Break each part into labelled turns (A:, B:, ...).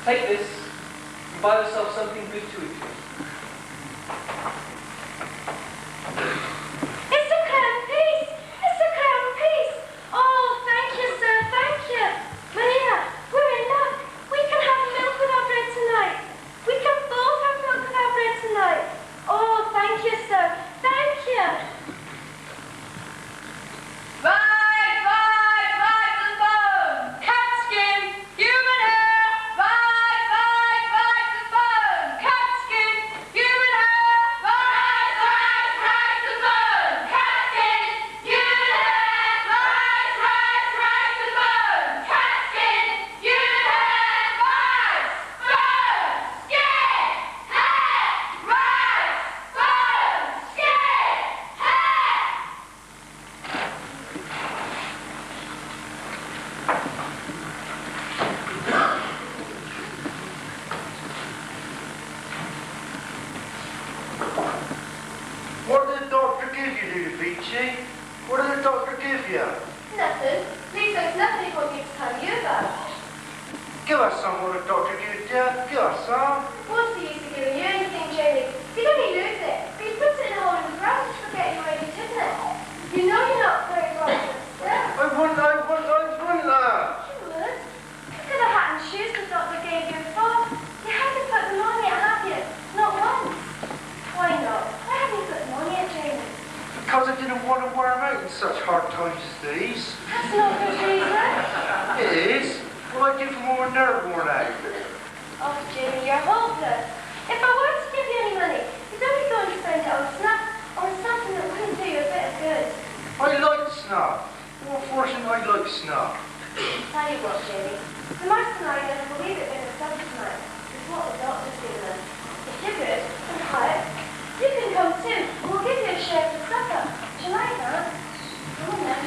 A: Take this and buy yourself something good to eat. didn't she? What did the doctor give you?
B: Nothing. At least there's nothing he wants me to tell you about.
A: Give us some what the doctor gave you. Give us some.
B: What's the use of giving you anything, Jamie? You'd only lose it. But he puts it in a hole in the ground to forget you where he's hidden it. You know you're not very righteous.
A: I wouldn't.
B: You would. Look at the hat and shoes the doctor gave you before. You haven't put them on yet, have you? Not once. Why not? Why haven't you put them on yet, Jamie?
A: Because I didn't want to wear them out in such hard times as these.
B: That's not good reason.
A: It is. What I do for more nerve worn out.
B: Oh, Jamie, you're hopeless. If I were to give you any money, you'd only go and spend it on snuff or on something that wouldn't do you a bit of good.
A: I like snuff. What fortune I like snuff?
B: Tell you what, Jamie. The mice and I never believe it when it's supper tonight. It's what the doctor's given us. If you're good and quiet, you can come too. And we'll give you a share for supper. Do you like that? Come on then.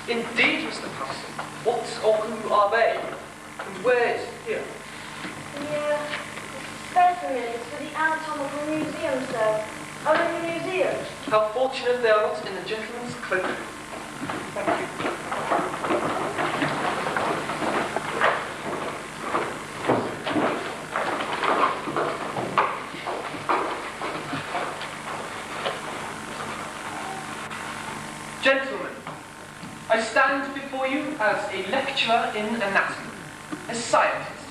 C: Indeed, Mr. Preston. What or who are they? And where is it here?
B: Yeah, specimen is for the anatomical museum, sir. I'm in the museum.
C: How fortunate they are not in the gentleman's cloak. Thank you. Gentlemen, I stand before you as a lecturer in anatomy, a scientist,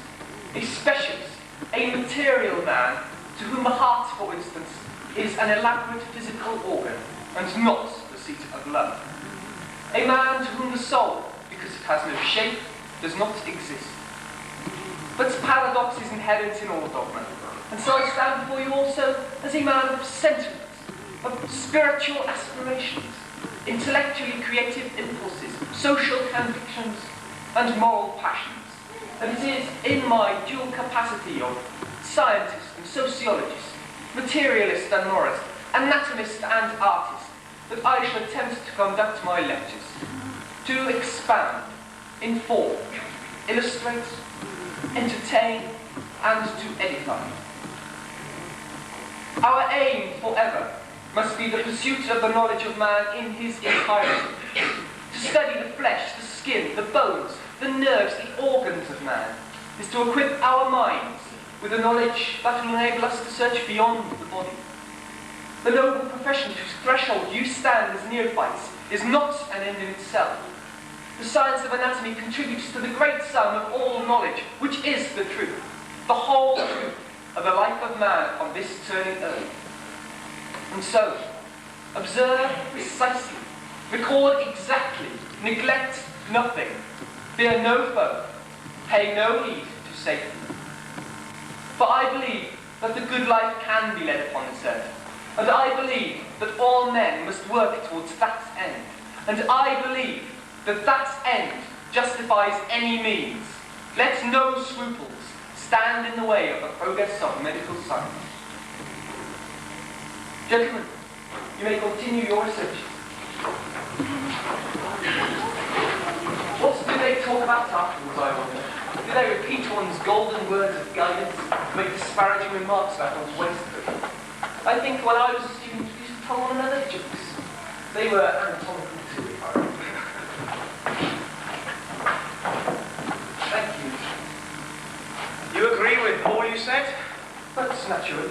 C: a specialist, a material man to whom the heart, for instance, is an elaborate physical organ and not the seat of love. A man to whom the soul, because it has no shape, does not exist. But paradox is inherent in all dogma, and so I stand before you also as a man of sentiment, of spiritual aspirations, intellectually creative impulses, social convictions, and moral passions. And it is in my dual capacity of scientist and sociologist, materialist and moralist, anatomist and artist, that I shall attempt to conduct my lectures, to expand, inform, illustrate, entertain, and to edify. Our aim forever must be the pursuit of the knowledge of man in his entirety, to study the flesh, the skin, the bones, the nerves, the organs of man, is to equip our minds with a knowledge that will enable us to search beyond the body. The noble profession whose threshold you stand as neophytes is not an end in itself. The science of anatomy contributes to the great sum of all knowledge, which is the truth, the whole truth of the life of man on this turning earth. And so, observe precisely, record exactly, neglect nothing, fear no foe, pay no heed to Satan. For I believe that the good life can be led upon this earth, and I believe that all men must work towards that end, and I believe that that end justifies any means. Let no scruples stand in the way of the progress of medical science. Gentlemen, you may continue your research. What do they talk about afterwards, I wonder? Do they repeat one's golden words of guidance, make disparaging remarks about one's waistcoat? I think when I was a student, we used to tell one another jokes. They were anatomical too, if I remember. Thank you. naturally.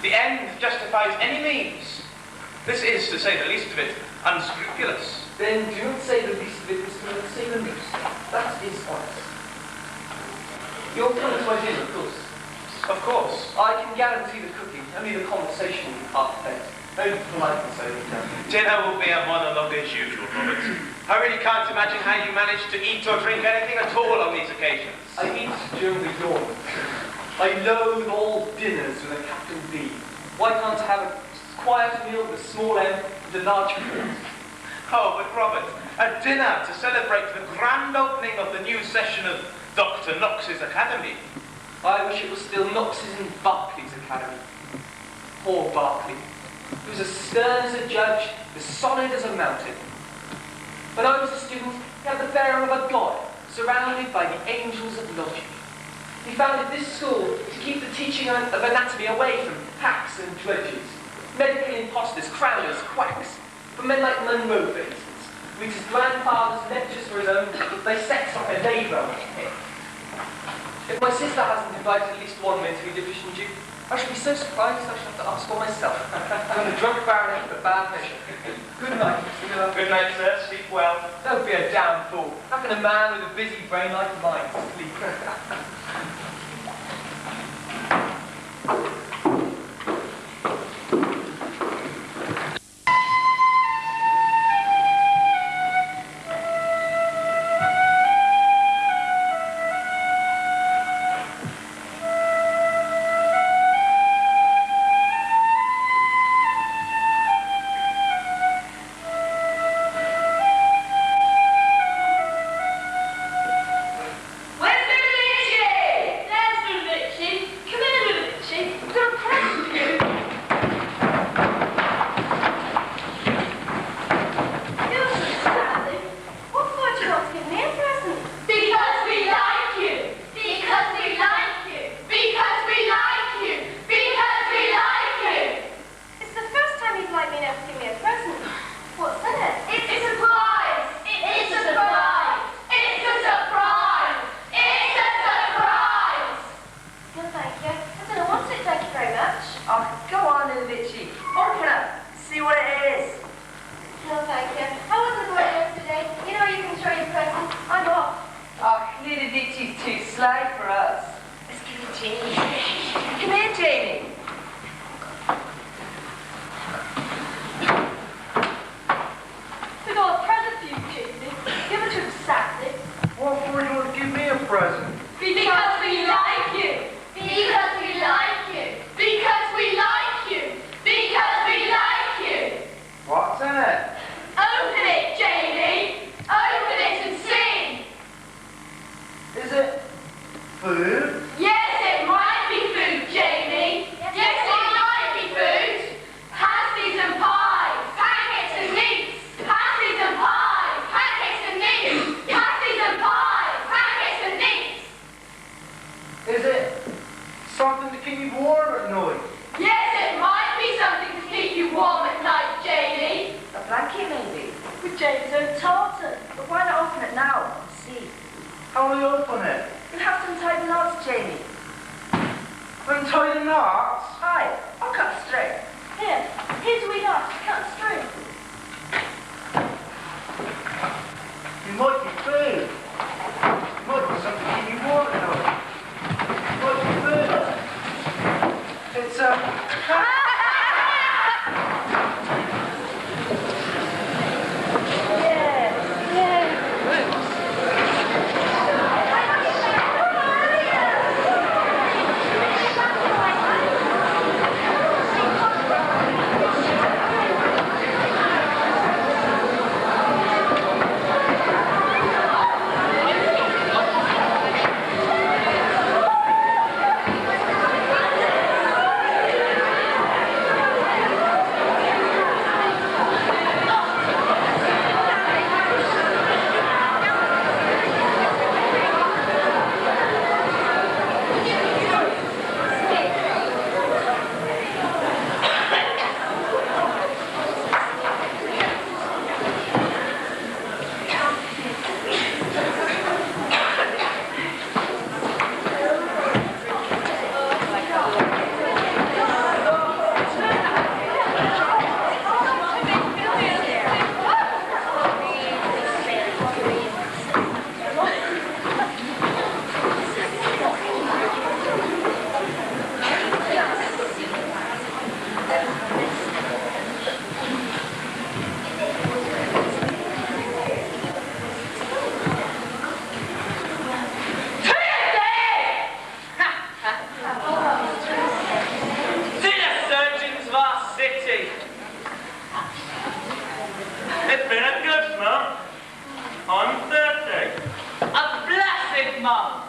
D: The end justifies any means. This is, to say the least of it, unscrupulous.
C: Then do not say the least of it, Mr. Miller, say the most. That is honest. You'll come to my dinner, of course.
D: Of course.
C: I can guarantee the cooking, only the conversation will be half-baked. Only polite and so you can.
D: Dinner will be a monologue as usual, Robert. I really can't imagine how you manage to eat or drink anything at all on these occasions.
C: I eat during the dawn. I loathe all dinners with a capital D. Why can't I have a quiet meal with a small M with a large fork?
D: Oh, but Robert, a dinner to celebrate the grand opening of the new session of Dr. Knox's Academy.
C: I wish it was still Knox's and Berkeley's Academy. Poor Berkeley. He was as stern as a judge, as solid as a mountain. When I was a student, he had the bearing of a god, surrounded by the angels of logic. He founded this school to keep the teaching of anatomy away from hacks and drudges, medical impostors, crowners, quacks, from men like Monroe, for instance, who reads his grandfather's lectures for his own, dissects like a labour. If my sister hasn't invited at least one mentally deficient Jew, I should be so surprised I should have to ask for myself. I'm a drunk baronet for bad measure. Good night, Mr. Miller.
D: Good night, sir. Sleep well.
C: Don't be a damn fool. How can a man with a busy brain like mine sleep?
D: I'm 30.
E: A blessed month.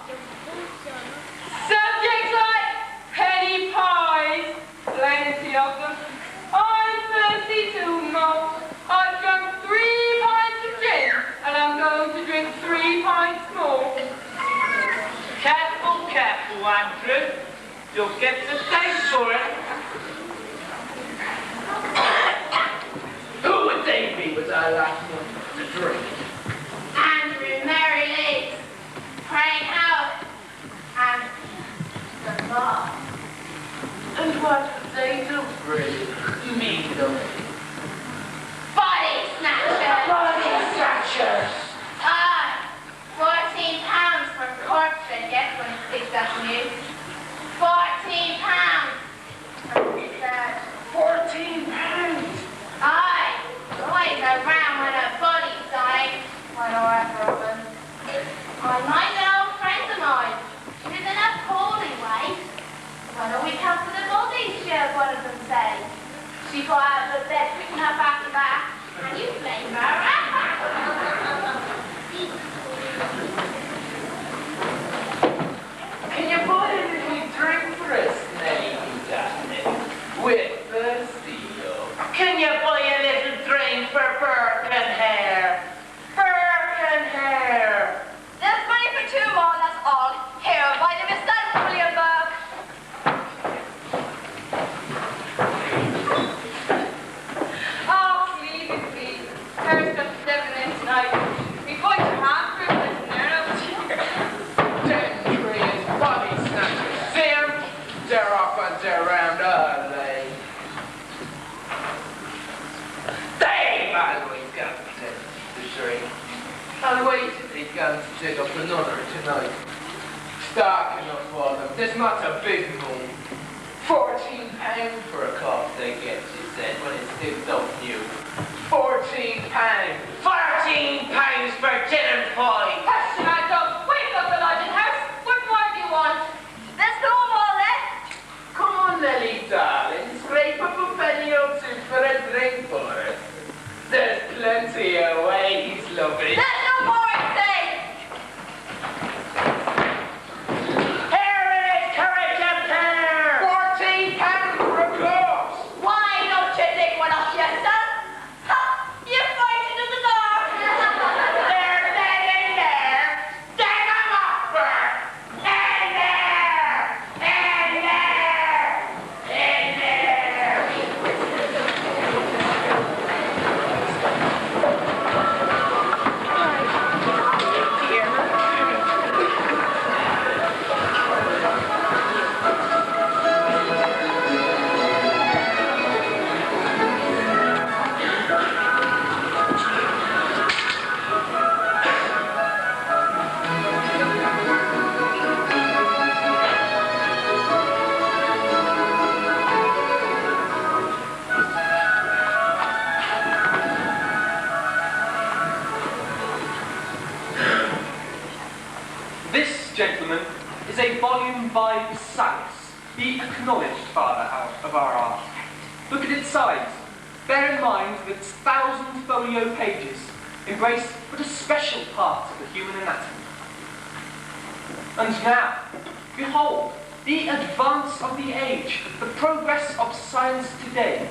E: Subjects like penny pies, plenty of them. I'm thirsty too, Mum. I've drunk 3 pints of gin, and I'm going to drink 3 pints more.
D: Careful, careful, Andrew. You'll get the taste for it.
A: Who would they be was our last one to drink?
B: Andrew Merrylegs, Praying Howard, and the bar.
A: And what would they do, really? Me, though.
B: Body snatchers.
A: Body snatchers!
B: Aye, £14 for a corpse they get when it sticks up news. £14. And it's sad.
A: £14!
B: Aye, boys around when a body's dying, whatever of them. I mind an old friend of mine, she was in a poorly way. When do we come for the body, she heard one of them say. She got out of the bed, picking her back and back, and you blame her.
A: Can you buy a little drink for us, Nelly, darling? We're thirsty, yo.
E: Can you buy a little drink for Burke and Hare? Burke and Hare.
B: There's money for 2 more, that's all. Here, buy them yourself, William Burke.
E: Oh, please, please. There's just 7 in tonight. We're going to have Christmas and they're not here.
A: Them trees, body snatchers. See 'em? They're off and they're round, are they? They've always got to drink. I'll wait till they come to dig up another tonight. It's dark enough for them. There's not a big moon. £14 for a cough they get, she said, when it's digged up new. £14!
E: £14 for gin and pie. Hush, my dog. Wake up the lodging house. What more do you want?
B: There's no more left.
A: Come on, Nelly, darling. Scrape up a penny or 2 for a drink for us. There's plenty of ways, lovey.
B: There's no more, I say.
E: Here it is, courage and care.
A: £14 for a glass.
B: Why don't you dig one off yourself? Ha! You're fighting in the dark.
E: They're dead in there. Dig 'em up, Burke. In there. In there. In there.
C: This, gentlemen, is a volume by Salis, the acknowledged father of our art. Look at its size. Bear in mind that its 1,000-folio pages embrace but a special part of the human anatomy. And now, behold, the advance of the age, the progress of science today,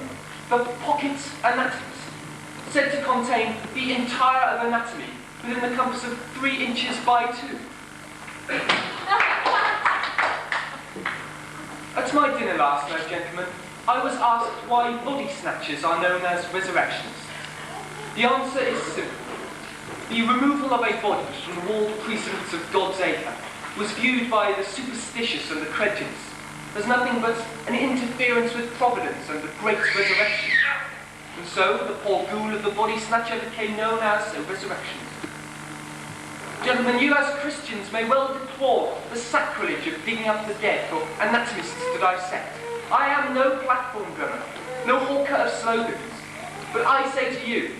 C: the pocket anatomist, said to contain the entire of anatomy within the compass of 3 inches by 2. At my dinner last night, gentlemen, I was asked why body snatchers are known as resurrections. The answer is simple. The removal of a body from the walled precincts of God's acre was viewed by the superstitious and the credulous as nothing but an interference with providence and the great resurrection. And so the poor ghoul of the body snatcher became known as a resurrection. Gentlemen, you as Christians may well deplore the sacrilege of digging up the dead for anatomists to dissect. I am no platform gunner, no hawker of slogans, but I say to you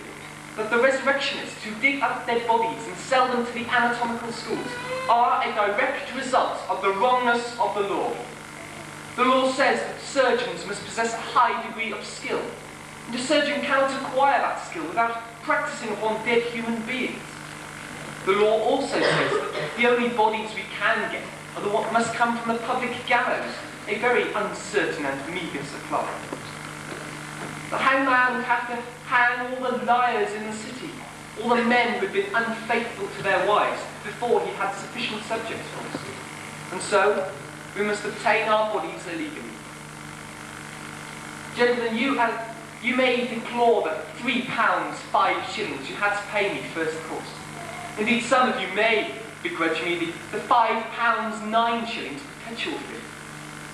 C: that the resurrectionists who dig up dead bodies and sell them to the anatomical schools are a direct result of the wrongness of the law. The law says that surgeons must possess a high degree of skill, And a surgeon cannot acquire that skill without practicing upon dead human beings. The law also says that the only bodies we can get are the ones must come from the public gallows, a very uncertain and meagre supply. The hangman would have to hang all the liars in the city, all the men who had been unfaithful to their wives before he had sufficient subjects for us. And so, we must obtain our bodies illegally. Gentlemen, you may deplore the £3, 5 shillings you had to pay me first course. Indeed, some of you may begrudge me the £5, 9 shillings perpetual fee.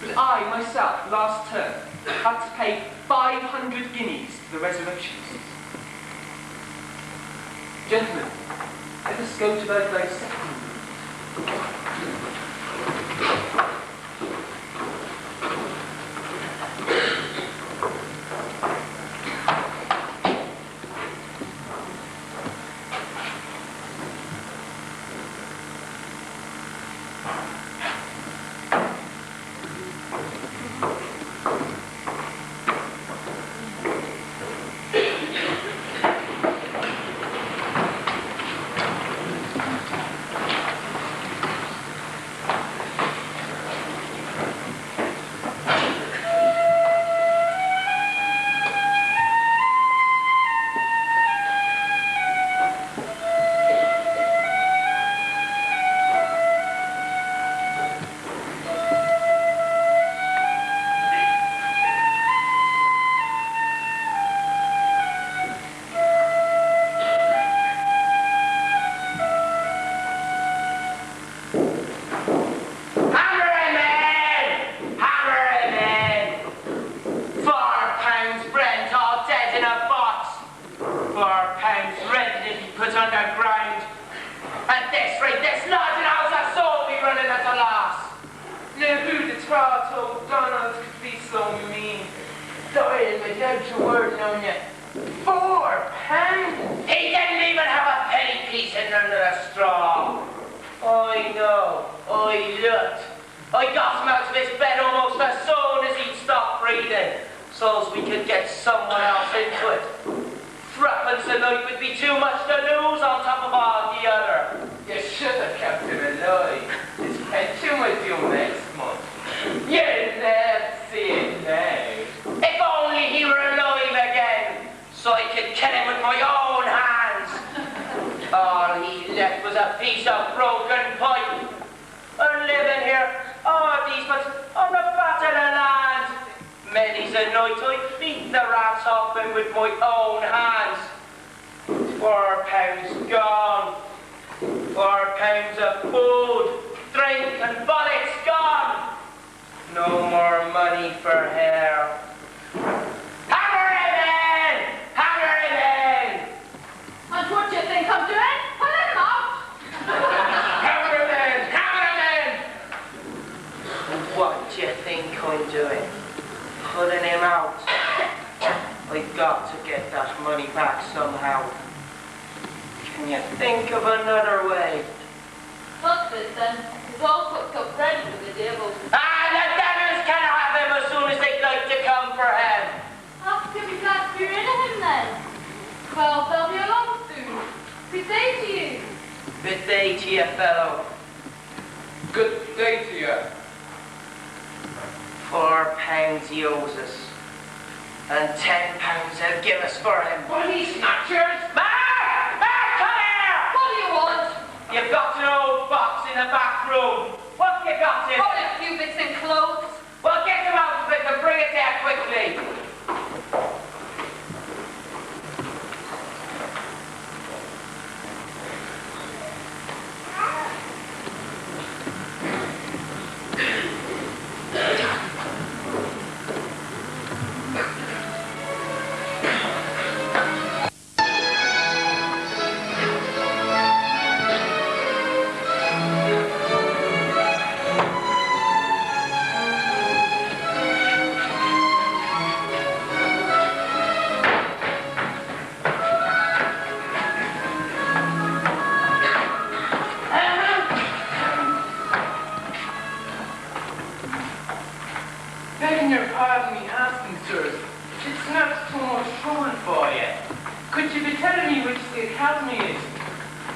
C: But I, myself, last term, had to pay 500 guineas to the resurrectionists. Gentlemen, let us go to those very second.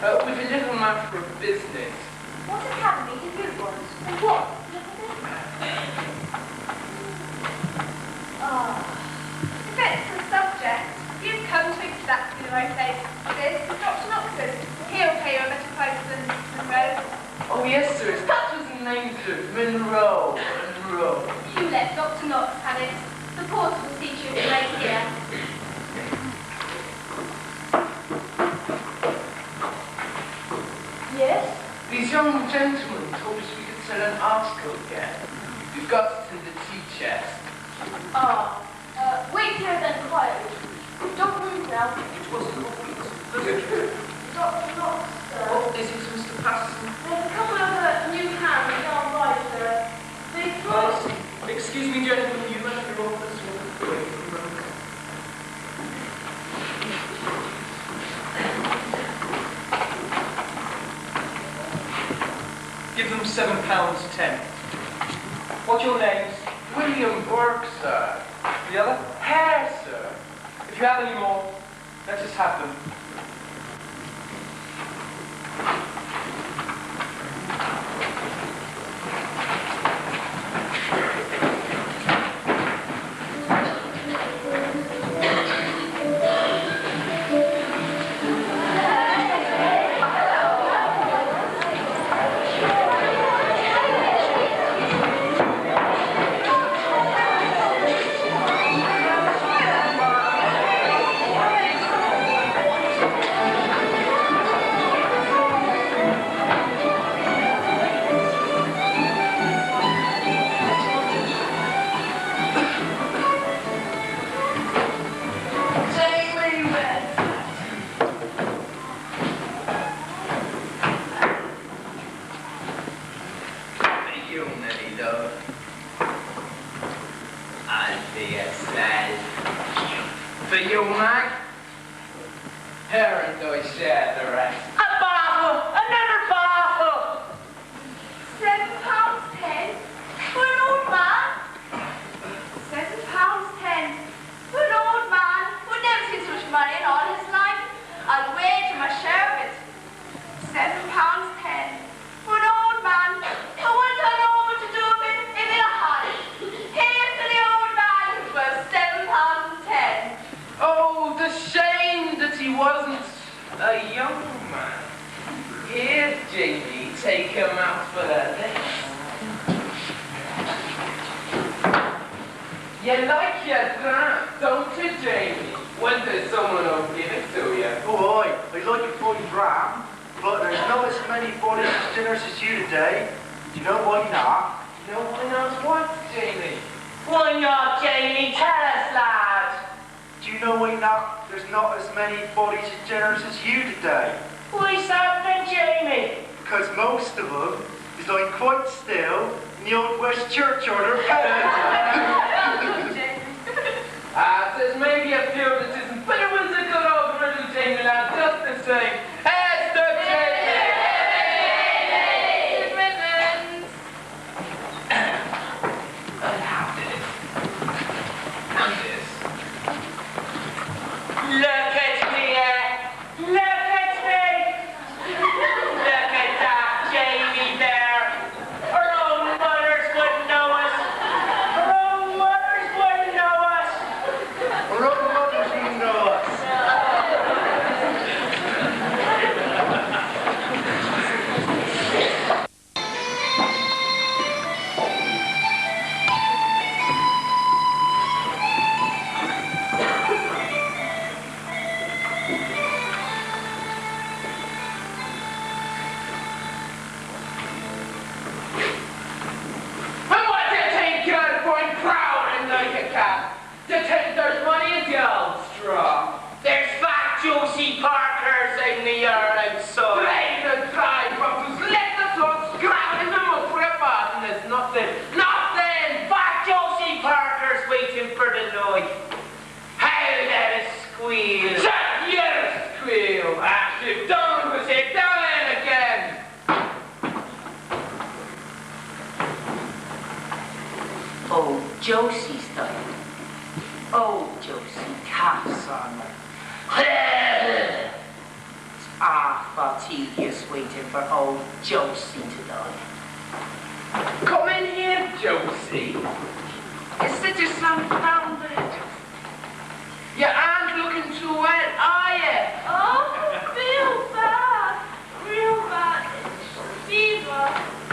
A: With a little matter of business.
B: What academy do you want? And what? If it's the subject, you've come to exactly the right place. This is Dr. Knox's. He'll pay you a better price than Monroe.
A: Oh yes, sir, that was the name, sir. Monroe.
B: You let Dr. Knox have it. The porter will teach you right here. Yes?
A: These young gentlemen told us we could sell an article again. We've got it in the tea chest.
B: Wait here then quietly. Don't move now.
A: It wasn't what we
B: Dr. Knox, sir.
A: Oh, is it Mr. Patterson?
B: There's a couple of new hands down right, sir. They brought...
C: Excuse me, gentlemen, you left your office with a quick moment. Give them £7.10. What's your names?
A: William Burke, sir.
C: The other?
A: Hare, sir.
C: If you have any more, let us have them.
A: For you, Mag. Her and I share the rest.
E: A bottle! Another bottle!
B: £7.10 for an old man? £7.10 for an old man who never seen so much money in all his life. I'll wager my share of it. £7.10 for an old man who wouldn't know what to do with it if he had it. Here's to the old man who's worth £7.10.
A: Oh, the shame that he wasn't a young man. Here, Jamie, take him out for the next. You like your drink, don't you, Jamie? When there's someone who'll give it to you.
F: Oh, aye, I like a fine dram, but there's not as many bodies as dinners as you today. Do you know why not?
A: No, why not what, Jamie?
E: Why not, Jamie? Tell us, lad.
F: Do you know why not? There's not as many bodies as dinners as you today.
E: Why's that then, Jamie?
F: Because most of them is lying quite still in the old West Churchyard or
A: There's maybe a few that isn't, but it was a good old riddle, Jamie, lad, just the same. It's the Jamie! I'll have this. And this.
E: Look at me, look at me! Look at that Jamie there! Our own mothers wouldn't know us! Our own mothers wouldn't know us!
F: Our own mothers
G: awful tedious waiting for old Josie to die.
A: Come in here, Josie.
G: Is it just unfounded?
A: You aren't looking too well, are you?
B: Oh, real bad. Real bad. Fever.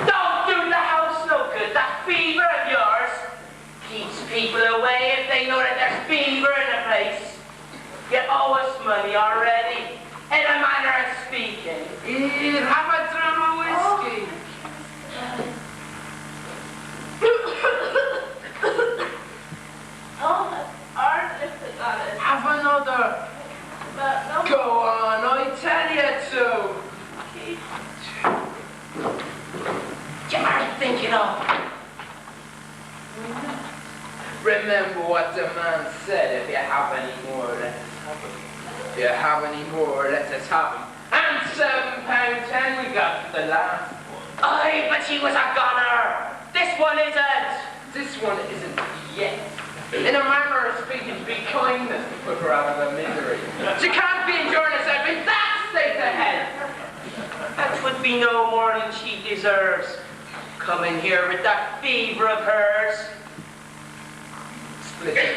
G: Don't do the house no good. That fever of yours keeps people away if they know that there's fever in the place. You owe us money already, in a manner of speaking.
A: Here, have a dram of whiskey.
B: Oh, that's hard if it got it.
A: Have another.
B: But no.
A: Go on, I tell you to.
G: You aren't thinking of.
A: Remember what the man said, if you have any more, let us have them. If you have any more, let us have them. And £7.10 we got for the last one.
G: Aye, but he was a goner. This one isn't.
A: This one isn't yet. In a manner of speaking, be kindness to put her out of her misery. She can't be enduring herself in that state of health.
G: That would be no more than she deserves. Coming here with that fever of hers.
A: Split it.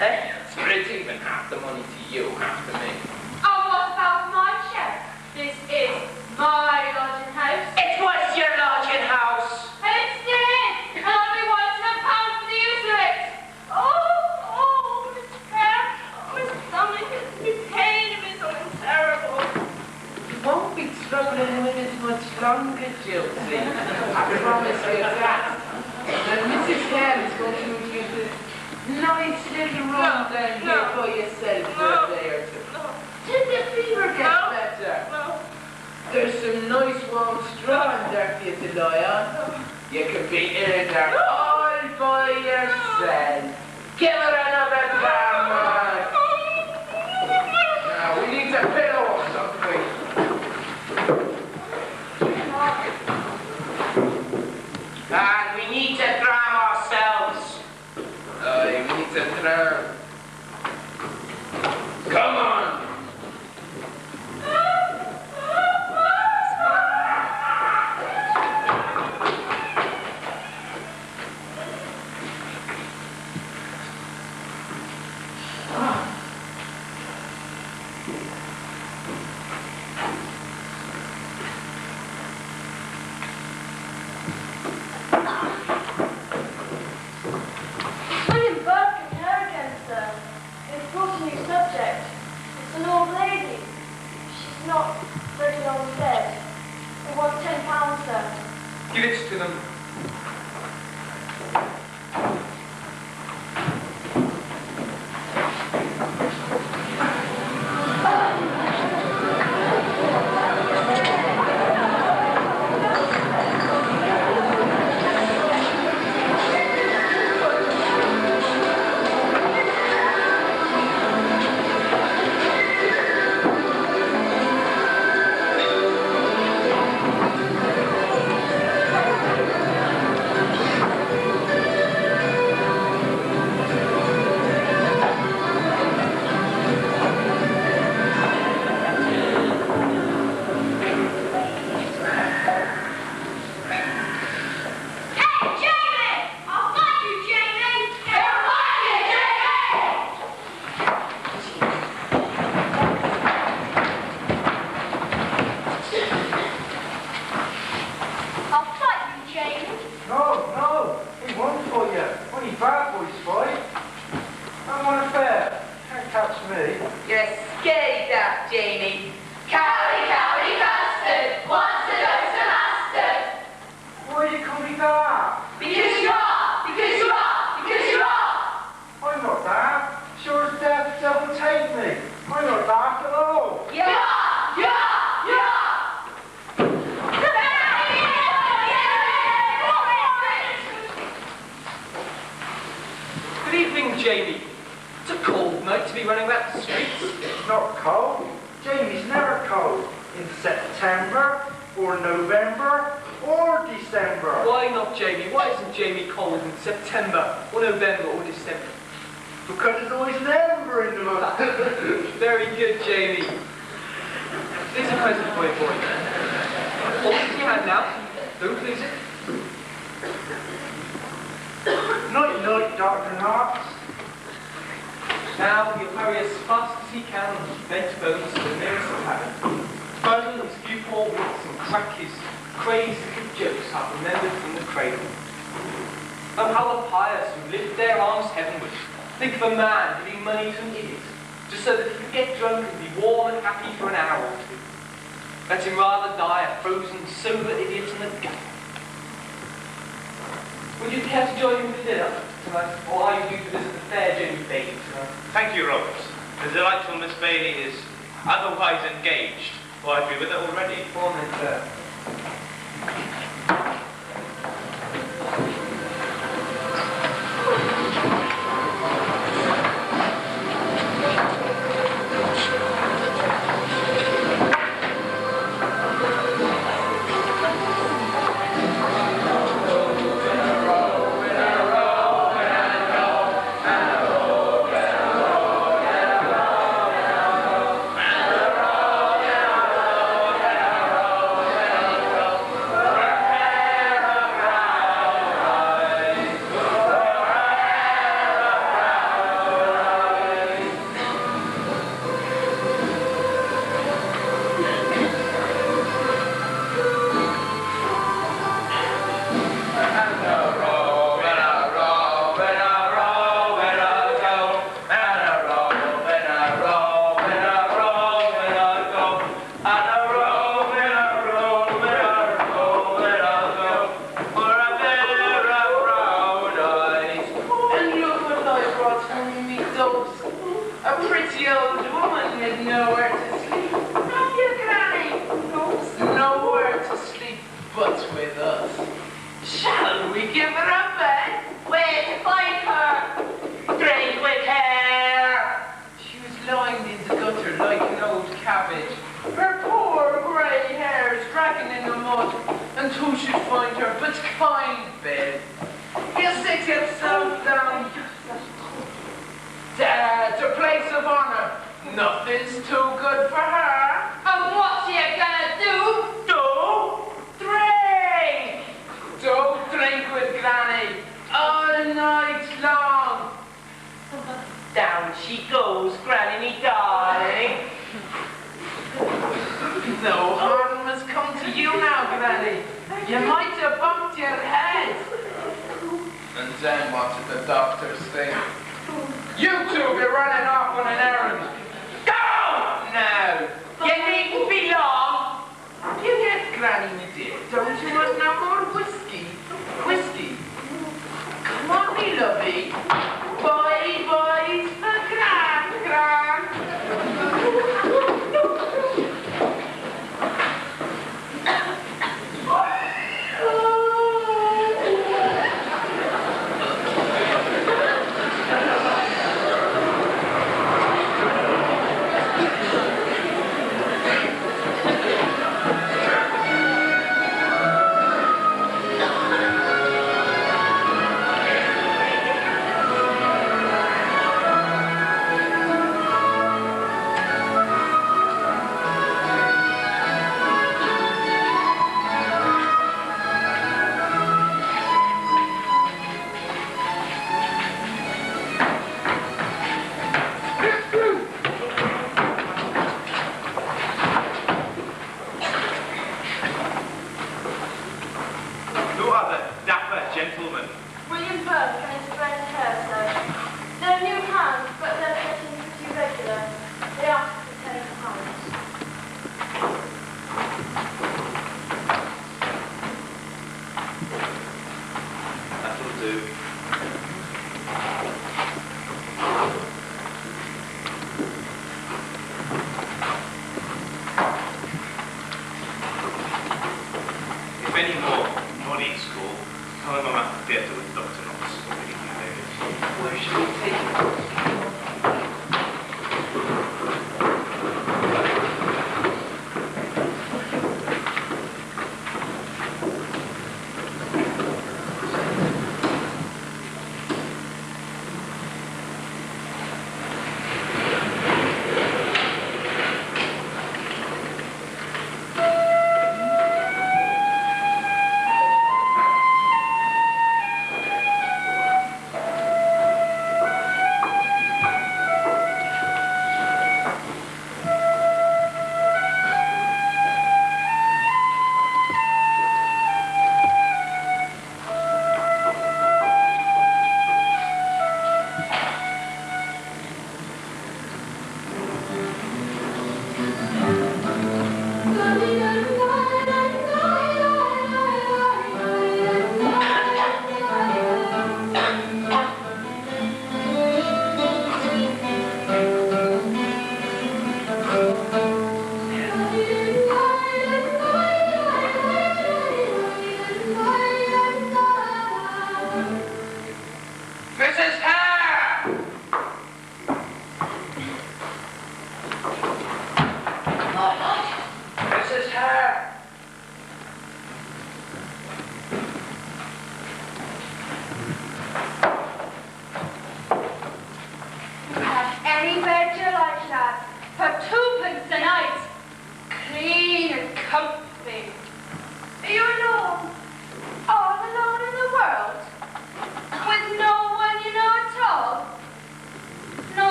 G: Eh?
A: Split even half the money to you, half to me.
E: And what about my share? This is my lodging house.
G: It was your lodging house.
E: And it's dead. And I'll be wanting £1 for the use of it.
B: Oh, Miss Claire. Oh, my stomach is in pain. It's something terrible.
A: You won't be struggling with it much longer, Josie. I promise you that. And Mrs. Hale is going to move you this nice little room down here by yourself for a day or two. Till the fever gets better. There's some nice warm straw in there for you to lie on. You can be in there all by yourself. Give her another dram, man. Now, we need a pillow or something.
G: And we need to dram ourselves.
A: We need to dram. Come on.
B: William Burke and her again, sir. They've brought a new subject. It's an old lady. She's not very long dead. They want £10, sir.
C: Give it to them.
G: Jamie. Cowley, cowley, bastard, wants to go to mustard.
F: Why do you call me that?
G: Because you are, because you are, because you are.
F: I'm not that. Sure as death, the devil take me. I'm not that at all.
G: You are, you are, you are.
C: Good evening, Jamie. It's a cold night to be running about the streets.
F: It's not cold. Jamie's never cold. In September, or November, or December.
C: Why not, Jamie? Why isn't Jamie cold in September, or November, or December?
F: Because there's always an ember in the month.
C: Very good, Jamie. This present for you, boy. Hold it in your hand now. Don't lose it.
F: Night, night, Dr. Knox.
C: Now he'll hurry as fast as he can on his bent bones to the nearest cabin. Bundle his few poor wits and crack his crazy little jokes up remembered from the cradle. Oh, how the pious who lift their arms heavenward think of a man giving money to an idiot, just so that he can get drunk and be warm and happy for an hour or two. Let him rather die a frozen, sober idiot in the gut. Would you care to join me for dinner tonight, or are you due to visit the fair Jenny Bailey tonight?
D: Thank you, Robert. The delightful Miss Bailey is otherwise engaged, or I'd be with her already.
C: Go on then, sir.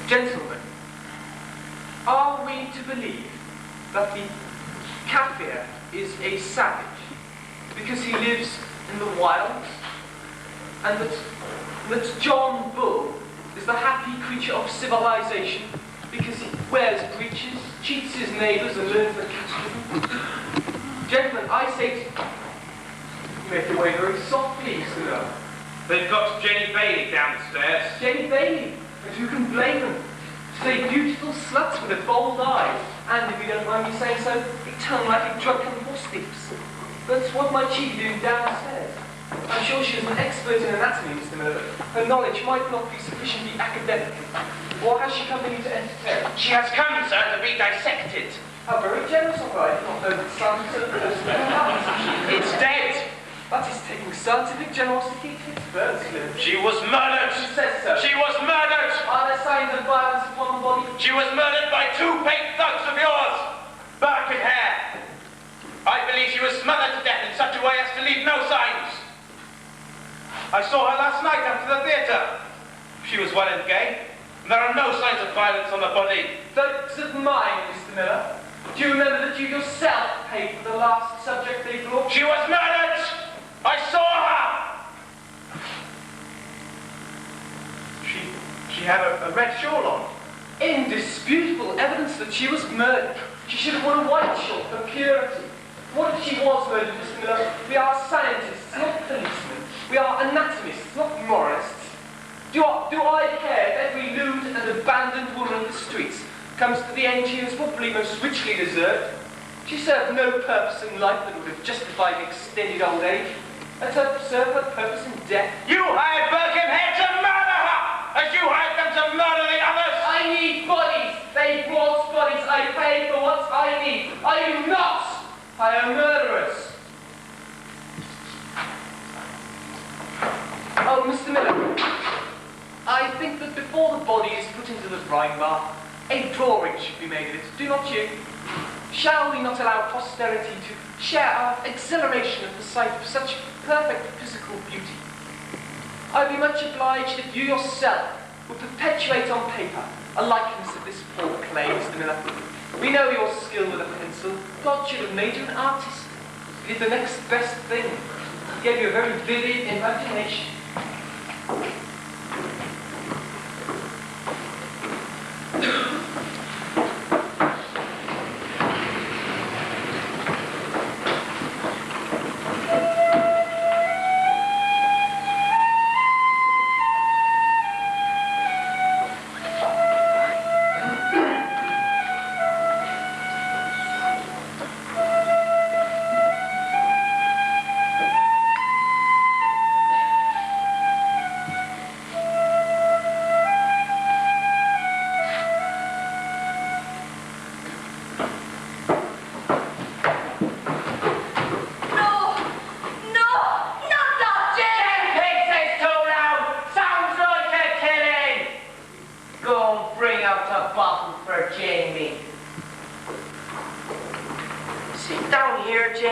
C: Gentlemen, are we to believe that the Kaffir is a savage because he lives in the wilds, and that John Bull is the happy creature of civilization because he wears breeches, cheats his neighbours, and learns the catechism? Gentlemen, I say to you, make your way very softly, Mr. Miller.
D: They've got Jenny Bailey downstairs.
C: Jenny Bailey, and who can blame them? They beautiful sluts with their bold eyes, and if you don't mind me saying so, they tongue like drunken horse thieves. But what might she be doing downstairs? I'm sure she is an expert in anatomy, Mr. Miller. Her knowledge might not be sufficiently academic. Or has she come to you to entertain?
D: She has come, sir, to be dissected.
C: How very generous of her. I did not know that sounded so close.
D: It's dead.
C: That is taking scientific generosity to its birds, Lou.
D: She was murdered.
C: She says so.
D: She was murdered.
C: Are there signs of violence upon the body?
D: She was murdered by two paint thugs of yours. Burke and Hare. I believe she was smothered to death in such a way as to leave no signs. I saw her last night after the theatre. She was well and gay. And there are no signs of violence on the body.
C: Thugs of mine, Mr. Miller. Do you remember that you yourself paid for the last subject they brought?
D: She was murdered! I saw her! She had a red shawl on.
C: Indisputable evidence that she was murdered. She should have worn a white shawl for purity. What if she was murdered, Mr. Miller? We are scientists, not policemen. We are anatomists, not moralists. Do I care if every lewd and abandoned woman of the streets comes to the end she is probably most richly deserved? She served no purpose in life that would have justified extended old age. Let her serve her purpose in death.
D: You hired Burke and Hare to murder her, as you hired them to murder the others.
C: I need bodies. They brought bodies. I pay for what I need. I do not hire murderers. Oh, Mr. Miller, I think that before the body is put into the brine bar, a drawing should be made of it. Do not you? Shall we not allow posterity to share our exhilaration at the sight of such perfect physical beauty? I'd be much obliged if you yourself would perpetuate on paper a likeness of this poor clay, Mr. Miller. We know your skill with a pencil. God should have made you an artist. You did the next best thing. He gave you a very vivid imagination.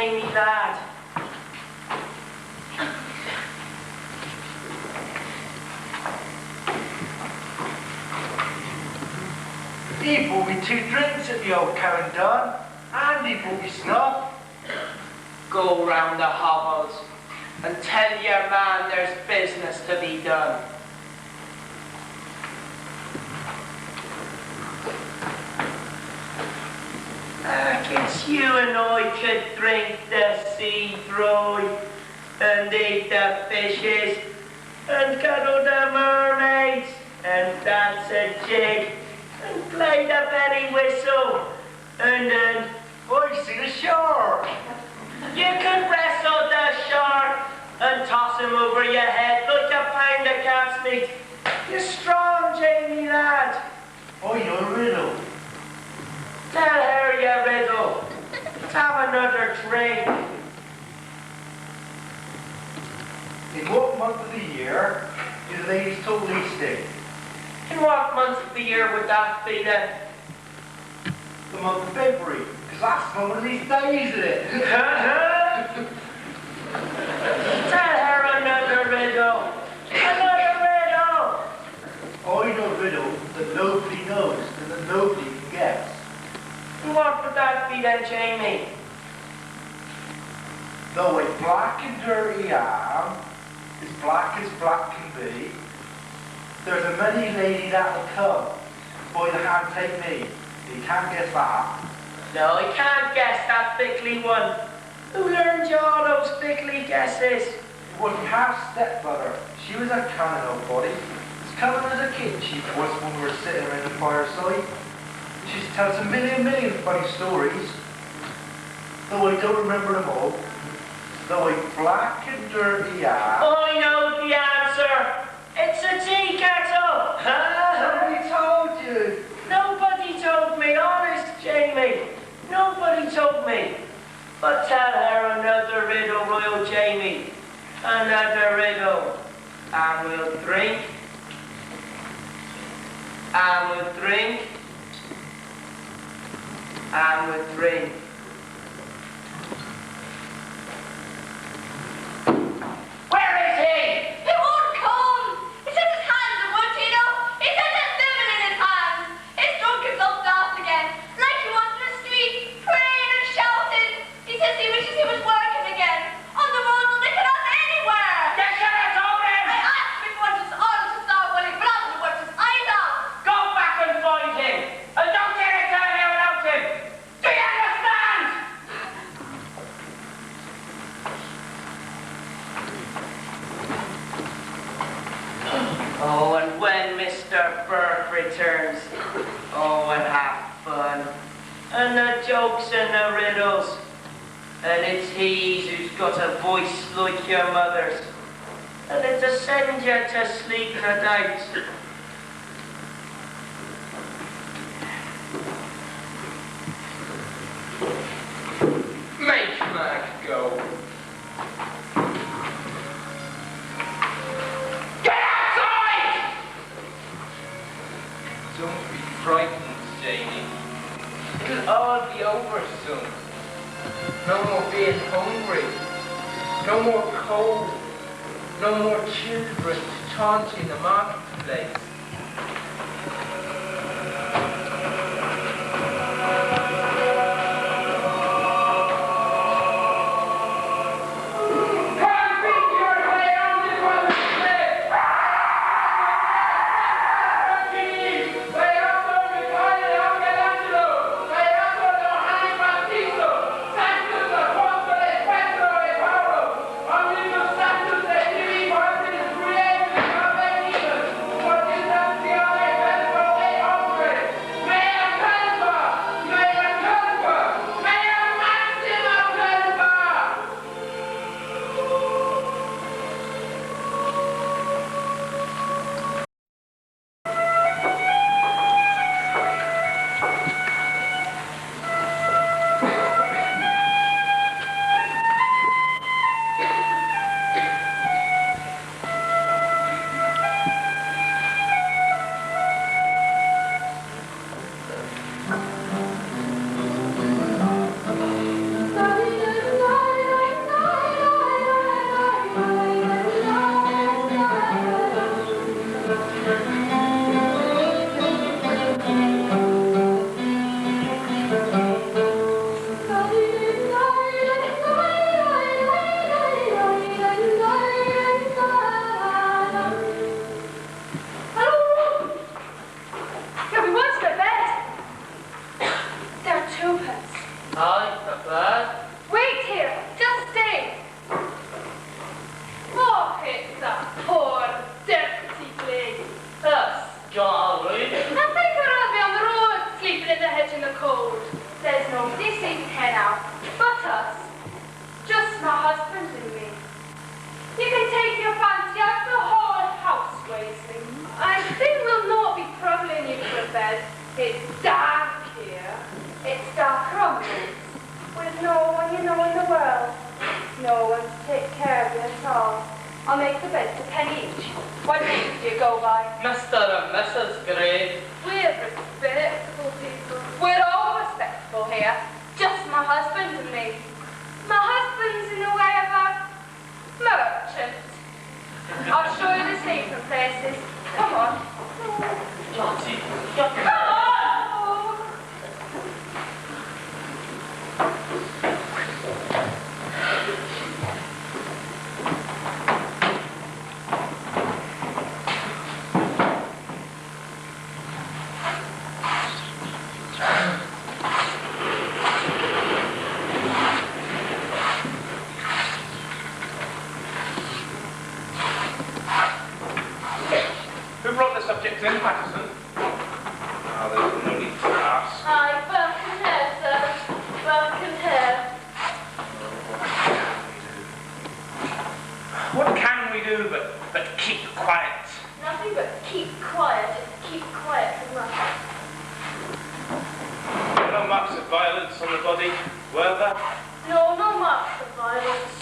G: Jamie, lad.
F: He bought me 2 drinks at the old Cow and Dun, and he bought me snuff.
G: Go round the hovels and tell your man there's business to be done. It's you and I could drink the sea dry and eat the fishes and cuddle the mermaids and dance a jig and play the penny whistle and then
F: I see the shark.
G: you could wrestle the shark and toss him over your head like a pound of calf's meat. You're strong, Jamie, lad.
F: I know a riddle.
G: Tell her your riddle. Let's have another drink.
F: In what month of the year is ladies till leasting?
G: In what month of the year would that be then?
F: The month of February, because that's one of these days, isn't it?
G: Tell her another riddle. Another riddle.
F: I know a riddle that nobody knows and that nobody can guess.
G: And what would that be then, Jamie?
F: Though a black and dirty am, as black can be, there's a many lady that will come, by the hand take me. You can't guess that.
G: No, I can't guess that thickly one. Who learned you all those thickly guesses?
F: It wasn't half stepmother. She was a cunning old body. As cunning as a kid she was when we were sitting around the fireside. She used to tell us a million funny stories. Though I don't remember them all. Though a black and dirty am.
G: I know the answer. It's a tea kettle.
F: Somebody told you.
G: Nobody told me, honest, Jamie. Nobody told me. But tell her another riddle, Royal Jamie. Another riddle. And we'll drink. And we'll drink. And we'll drink. Where is he?
B: He won't come! It's in his hands, and won't you know? He says there's living in his hands! His drunk is up daft again, like he was in the street, praying and shouting. He says he wishes he was working again, on the road or they cannot anywhere!
G: Get shut up, open!
B: I asked him if he wanted us all to start willing, but I don't want us either!
G: Go back and find him! And don't get it down here without him! Do you understand? Oh, and when Mr. Burke returns, oh, and have fun. And the jokes and the riddles. And it's he who's got a voice like your mother's. And it'll send you to sleep no doubt.
A: Make Mac go.
G: Get outside!
A: Don't be frightened, Jamie. It'll all be over soon. No more being hungry. No more cold. No more children taunting the marketplace.
H: What is
B: I'll make the beds a penny each. What names do you go by?
G: Mr. and Mrs. Gray.
B: We're respectable people. We're all respectable here. Just my husband and me. My husband's in the way of a merchant. I'll show you the sleeping places. Come on.
G: Lottie.
B: Come on!
D: Who brought the subject in, Patterson? Oh, there's no need to ask.
B: Aye, Burke and Hare, sir. Burke and Hare.
D: What can we do but keep quiet?
B: Nothing but keep quiet and keep quiet for nothing.
D: No marks of violence on the body, were there?
B: No, no marks of violence.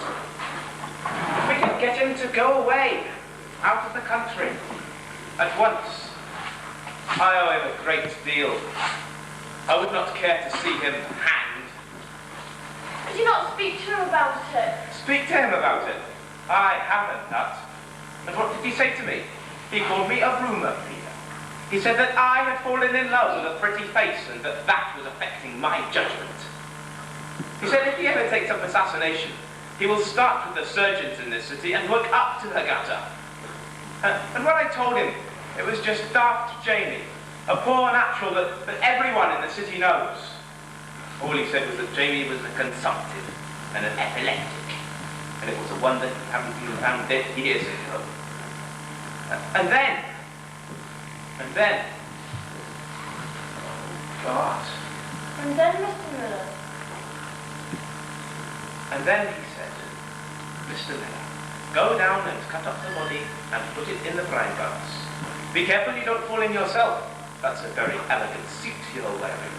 D: We could get him to go away, out of the country, at once. I owe him a great deal. I would not care to see him hanged.
B: Did you not speak to him about it?
D: Speak to him about it. I haven't that. And what did he say to me? He called me a rumour reader. He said that I had fallen in love with a pretty face and that was affecting my judgment. He said if he ever takes up assassination, he will start with the surgeons in this city and work up to the gutter. And when I told him, it was just daft Jamie, a poor natural that everyone in the city knows. All he said was that Jamie was a consumptive and an epileptic, and it was a wonder he hadn't been found dead years ago. And then, God.
B: And then, Mr. Miller?
D: And then he said, Mr. Miller, go down and cut up the body and put it in the frying glass. Be careful you don't fall in yourself. That's a very elegant suit you're wearing.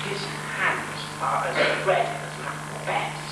D: His hands are as red as Macbeth's.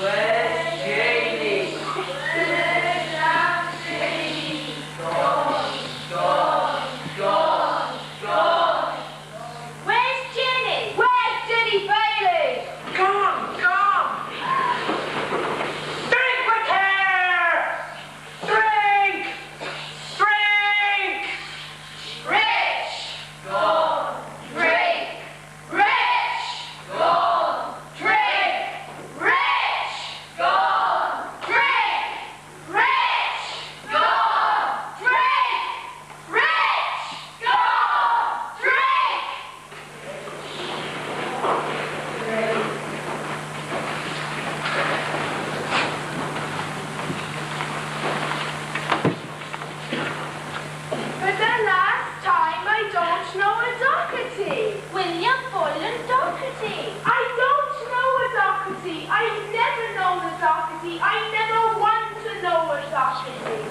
A: Where's Jamie?
B: For the last time, I don't know a Doherty. William Boylan Doherty. I don't know a Doherty. I've never known a Doherty. I never want to know a Doherty.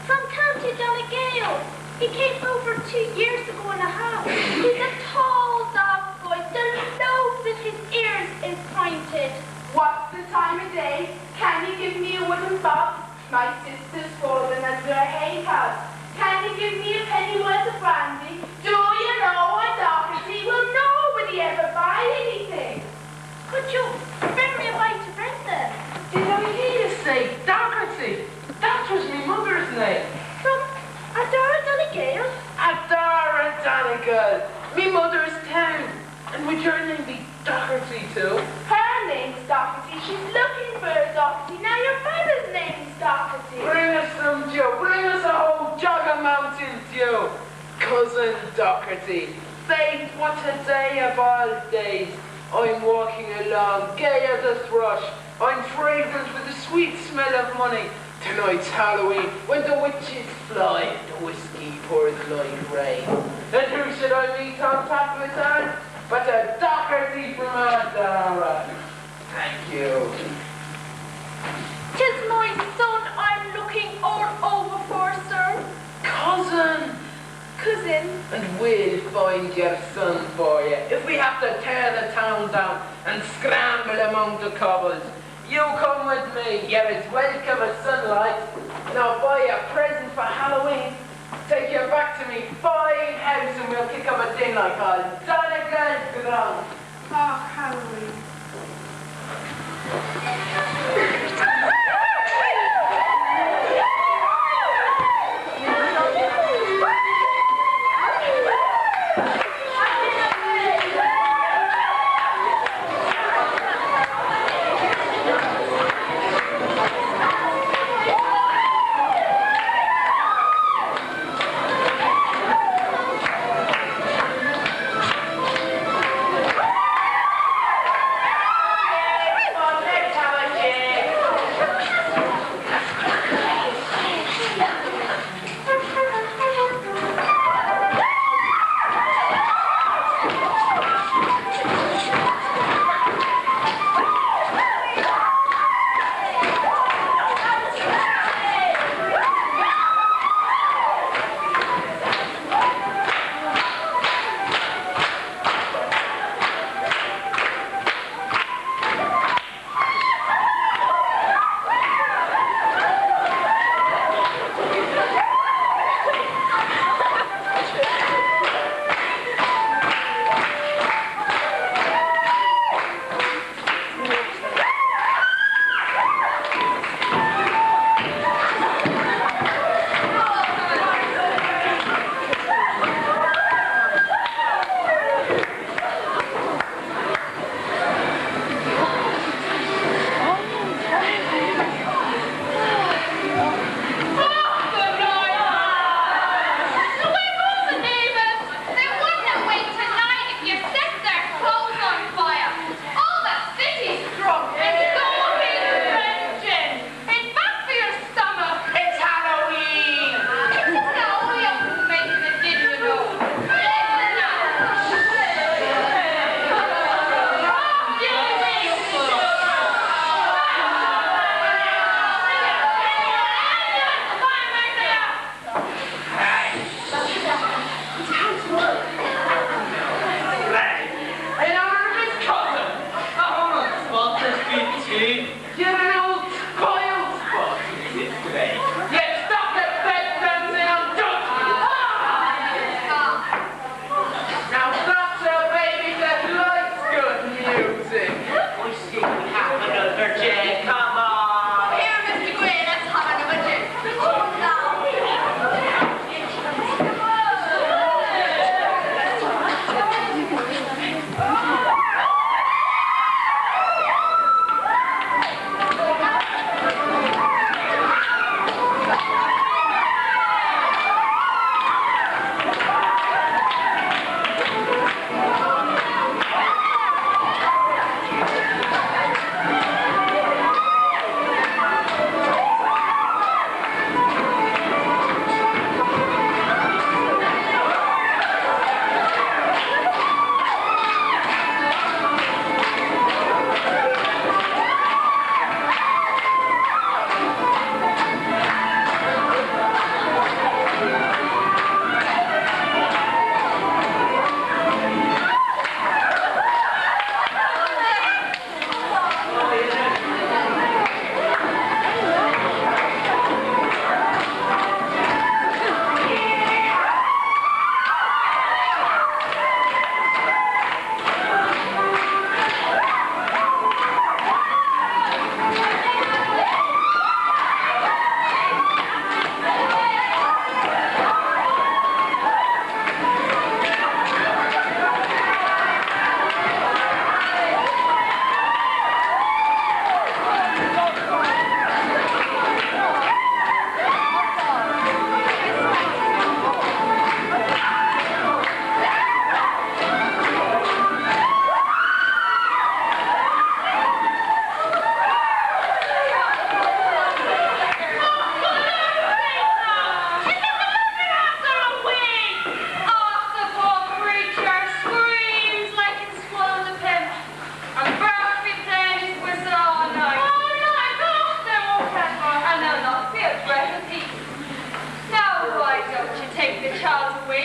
B: From County Donegal. He came over 2 years ago and a half. He's a tall, dark boy. The lobes of his ears is pointed. What's the time of day? Can you give me a wooden box? My sister's fallen under a hay house. Can you give me a penny worth of brandy? Do you know a Doherty? Will nobody ever buy anything? Could you bring me a bite to drink then?
A: Did I hear you say Doherty? That was my mother's name.
B: From Adara Donegal?
A: Adara Donegal. Me mother's town. And would your name be Doherty too?
B: Her name's Doherty. She's looking for a Doherty. Now your father's name's Doherty.
A: Bring us some Joe. Bring us a whole jug of Mountain Dew. Cousin Doherty. Faith, what a day of all days. I'm walking along, gay as a thrush. I'm fragrant with the sweet smell of money. Tonight's Halloween, when the witches fly, the whiskey pours like rain. And who should I meet on top of the town? But a Doherty from Adara. Thank you.
B: 'Tis my son I'm looking all over for, sir.
A: Cousin.
B: Cousin.
A: And we'll find your son for you. If we have to tear the town down and scramble among the cobbles, you come with me. You're as welcome as sunlight. And I'll buy you a present for Halloween. Take you back to me fine house and we'll kick up a din like all Donegal's ground.
B: Oh, Halloween.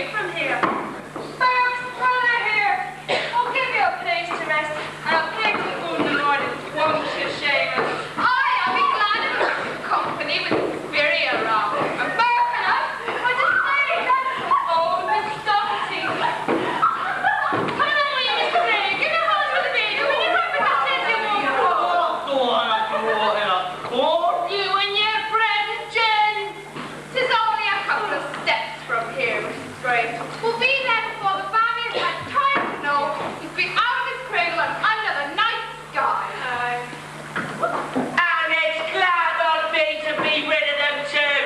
B: away from here. Burke's brother here. I'll give you a place to rest, and I'll pay for the food in the morning, won't you, Seamus? I'll be glad of company with Spirit around. And Burke and I just say that's old Miss Doherty. Come along with you, Mr. Gray. Give me a hand with the baby. Will you rub it and take your walk home?
G: Go on,
B: You and your friend Jen. 'Tis only a couple of steps from here, Mrs. Gray. We'll be there before the family's had time to know he's been out of his cradle and under the night sky.
G: And it's glad I'll be to be rid of them too.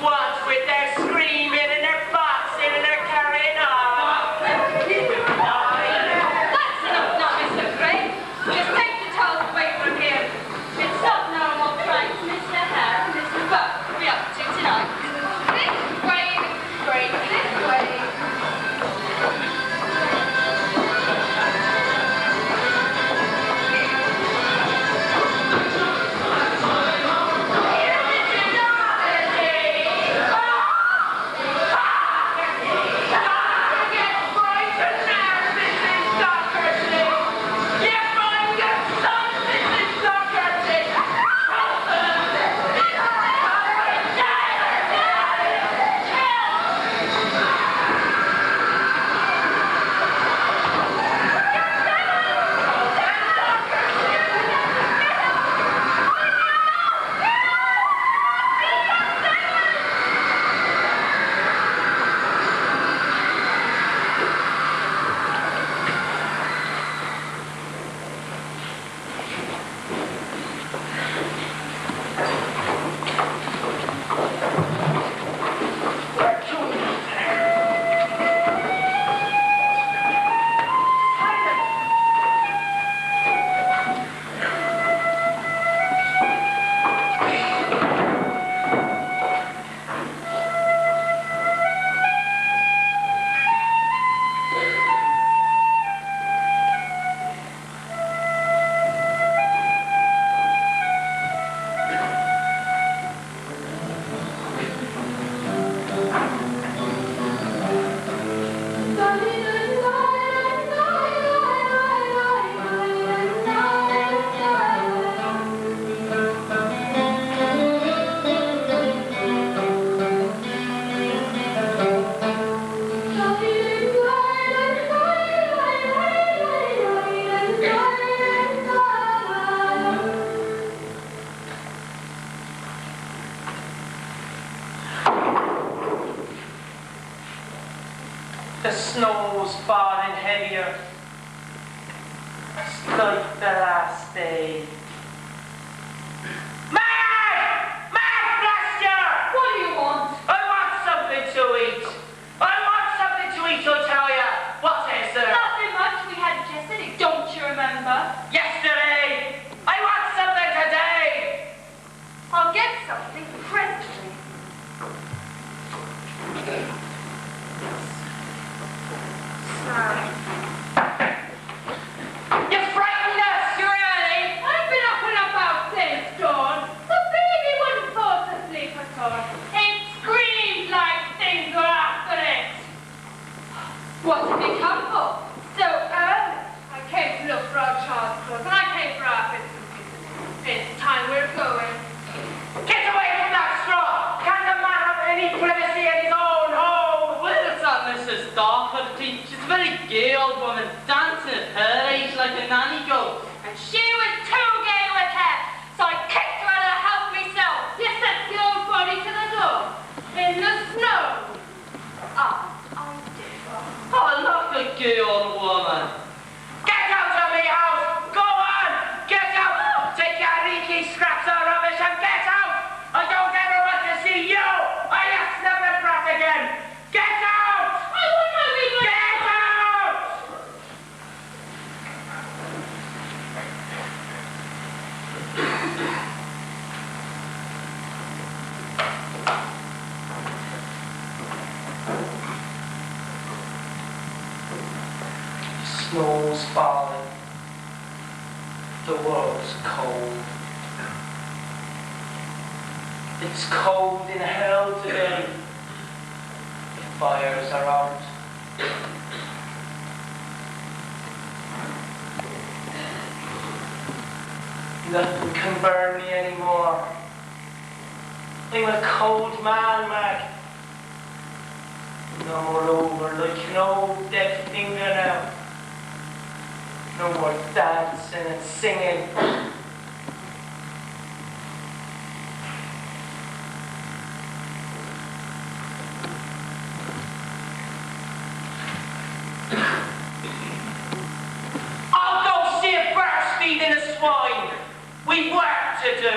G: What with their screaming and their boxing and their carrying on.
B: That's enough now, Mr. Gray. Just take the towels away from here. It's not normal pranks Mr. Hare and Mr. Buck will be up to tonight. This way, Mrs. Gray, this way.
G: The snow's falling heavier. It's like the last day. Mark! Mark, blast you!
B: What do you want?
G: I want something to eat. I want something to eat, I'll tell ya. What is there?
B: Nothing much. We had it yesterday. Don't you remember?
G: Yesterday! I want something today!
B: I'll get something presently.
G: You frightened us!
B: You really? I've been up and about since dawn. The baby wouldn't fall asleep at all. It screamed like things were after it. What have you come for? So early. I came to look for our child's clothes, and I came for our bits and pieces. It's time we're going.
G: Get away from that straw! Can the man have any privacy in his own home?
H: Well, it's that Mrs. Doherty. She's a very gay old woman, dancing at her age like a nanny goat.
B: And she was too gay with her, so I kicked her out of the house myself. You sent the old body to the door. In the snow. Ah, I did.
H: Oh, look, a gay old woman.
G: Get out of me house! Go on! Get out! Take your leaky scraps of rubbish and get out! I don't ever want to see you! I snub the brat again! Get out!
B: I want my wee boy.
G: Get out!
C: Snow's falling. The world's cold. It's cold in hell today.
G: fires around. Nothing can burn me anymore. I'm a cold man, Mac. No more over like an old dead finger now. No more dancing and singing. I'll go see a bird feeding a swine. We've work to do.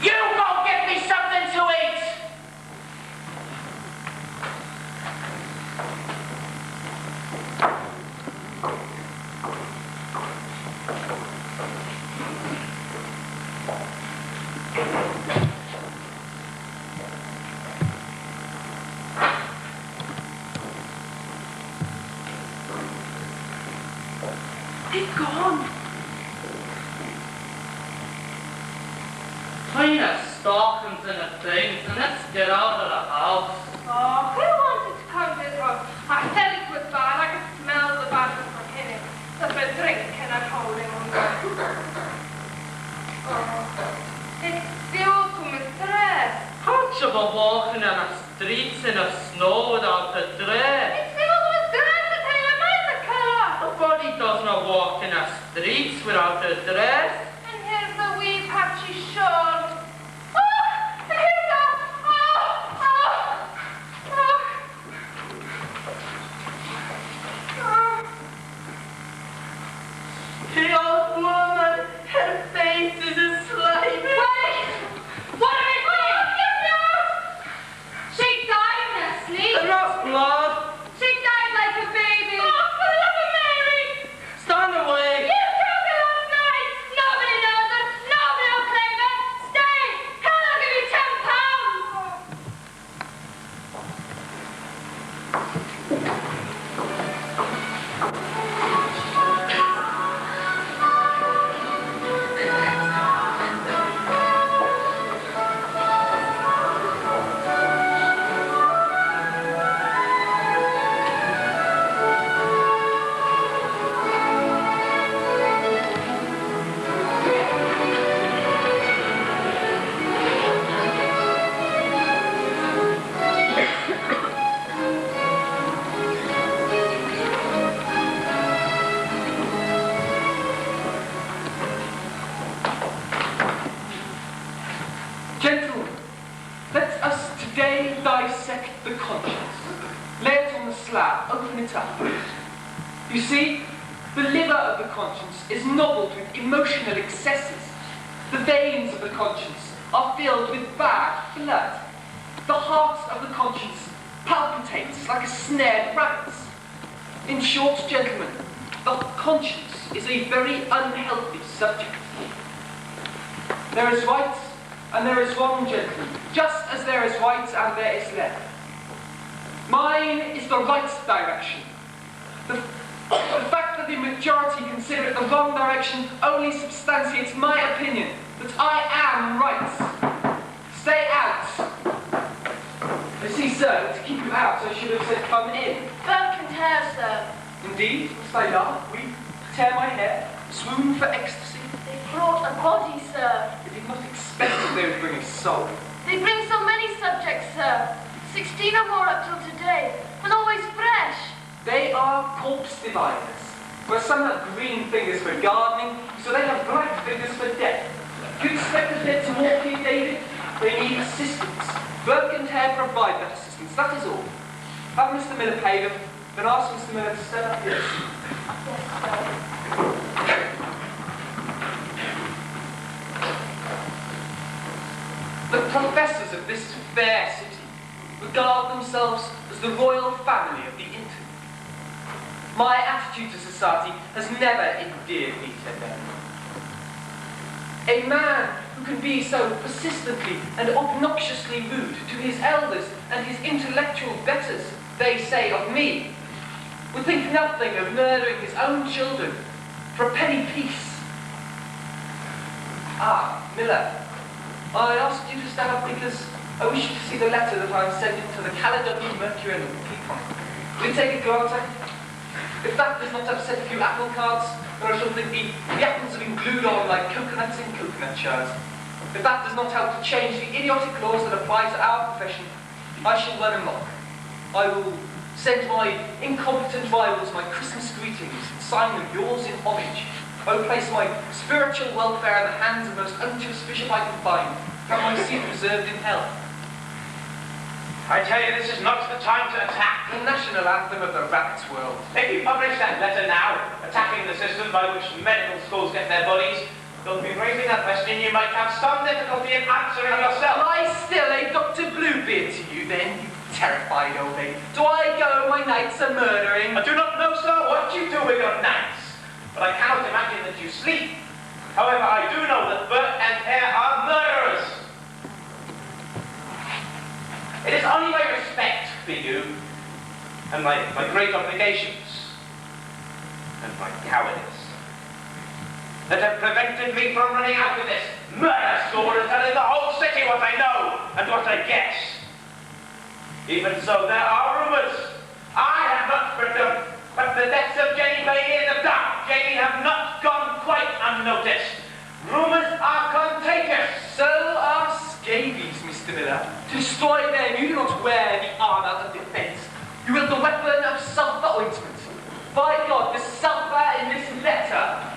G: You go get me something to eat.
B: They've gone.
H: Clean the stockings and the things, and let's get out of the house.
E: Oh, who wanted to come to this house? I said it was bad. I could smell the badness from him. Just a drink and I'm holding on. Oh, it's fuel to my stress.
H: Can't you be walking in the streets in the snow without a dress?
E: It's fuel to my stress to take a bicycle.
H: Nobody does not walk in the streets without a dress.
E: And here's the wee patchy shawl. Oh, here's the...
G: The old woman, her face is a slimy.
E: Wait! What are you doing? She died in her sleep.
H: Enough blood.
E: She died like a baby. Oh, for the love of Mary!
H: Stand away.
E: You killed her last night. Nobody knows it. Nobody will claim it. Stay. Hell, I'll give you
C: Gentlemen, let us today dissect the conscience. Lay it on the slab, open it up. You see, the liver of the conscience is nobbled with emotional excesses. The veins of the conscience are filled with bad blood. The heart of the conscience palpitates like a snared rabbit. In short, gentlemen, the conscience is a very unhealthy subject. There is right and there is wrong, gentlemen, just as there is right and there is left. Mine is the right direction. The fact that the majority consider it the wrong direction only substantiates my opinion that I am right. Stay out. You see, sir, to keep you out, I should have said come in.
B: Burke and hair, sir.
C: Indeed, must I laugh, weep, tear my hair, swoon for ecstasy?
B: They brought a body, sir.
C: I did not expect that they would bring a soul.
B: They bring so many subjects, sir. 16 or more up till today, and always fresh.
C: They are corpse dividers. Where some have green fingers for gardening, so they have black fingers for death. Do you expect the dead to walk here, David? They need assistance. Burke and Hare provide that assistance, that is all. Have Mr. Miller pay them, then ask Mr. Miller to stand up here. The professors of this fair city regard themselves as the royal family of the internet. My attitude to society has never endeared me to them. A man who can be so persistently and obnoxiously rude to his elders and his intellectual betters, they say of me, would think nothing of murdering his own children for a penny piece. Ah, Miller, I asked you to stand up because I wish you to see the letter that I am sending to the Caledonian Mercury and the Peacock. Will you take a glance at it? If that does not upset a few apple carts, then I shall think the apples have been glued on like coconuts in coconut shards. If that does not help to change the idiotic laws that apply to our profession, I shall run amok. I will send my incompetent rivals my Christmas greetings and sign them yours in homage. I will place my spiritual welfare in the hands of the most unctuous bishop I can find, have my seat reserved in hell.
D: I tell you, this is not the time to attack
A: The national anthem of the rabbit's world.
D: If you publish that letter now, attacking the system by which medical schools get their bodies, you'll be raising a question you might have some difficulty in answering yourself.
A: Am I still a Dr. Bluebeard to you then, you terrified old lady? Do I go my nights a murdering?
D: I do not know, sir, what you do with your nights, but I cannot imagine that you sleep. However, I do know that Bert and Hare are murderers. It is only my respect for you, and my great obligations, and my cowardice, that have prevented me from running out with this murder sword and telling the whole city what I know and what I guess. Even so, there are rumours. I have not spread them, but the deaths of Jenny Bailey and of Doc Jamie have not gone quite unnoticed. Rumours are contagious.
A: So are scabies, Mr. Miller. To destroy them, you do not wear the armour of defence. You wield the weapon of sulphur ointment. By God, the sulphur in this letter.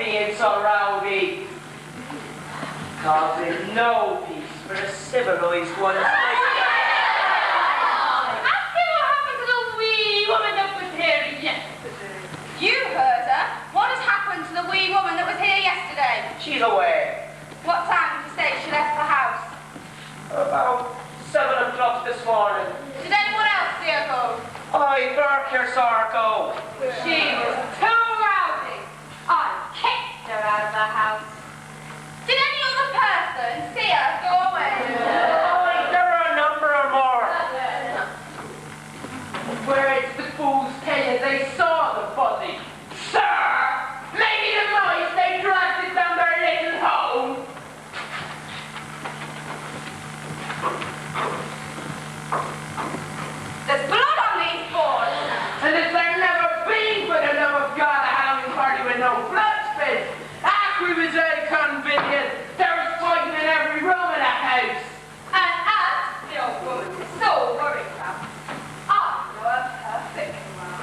G: being so rowdy. Causing no peace for the civilized ones like
E: Ask me what happened to the wee woman that was here yesterday.
B: You heard her. What has happened to the wee woman that was here yesterday?
G: she's away.
B: What time did you say she left the house?
G: About 7 o'clock this morning.
B: Did anyone else see her go?
G: I Burke here saw her go.
B: She was too rowdy. I kicked her out of the house. Did any other person see her go away?
G: There were a number or more.
A: Whereas the fools tell you they saw the body. Sir, maybe the mice, they dragged it down their little hole.
B: There's blood on these boards.
A: And if there never been for the love of God a having party with no blood spill. We was all convenient. There was fighting in every room of the house.
B: And as the old woman is so worried about, I know her perfectly well.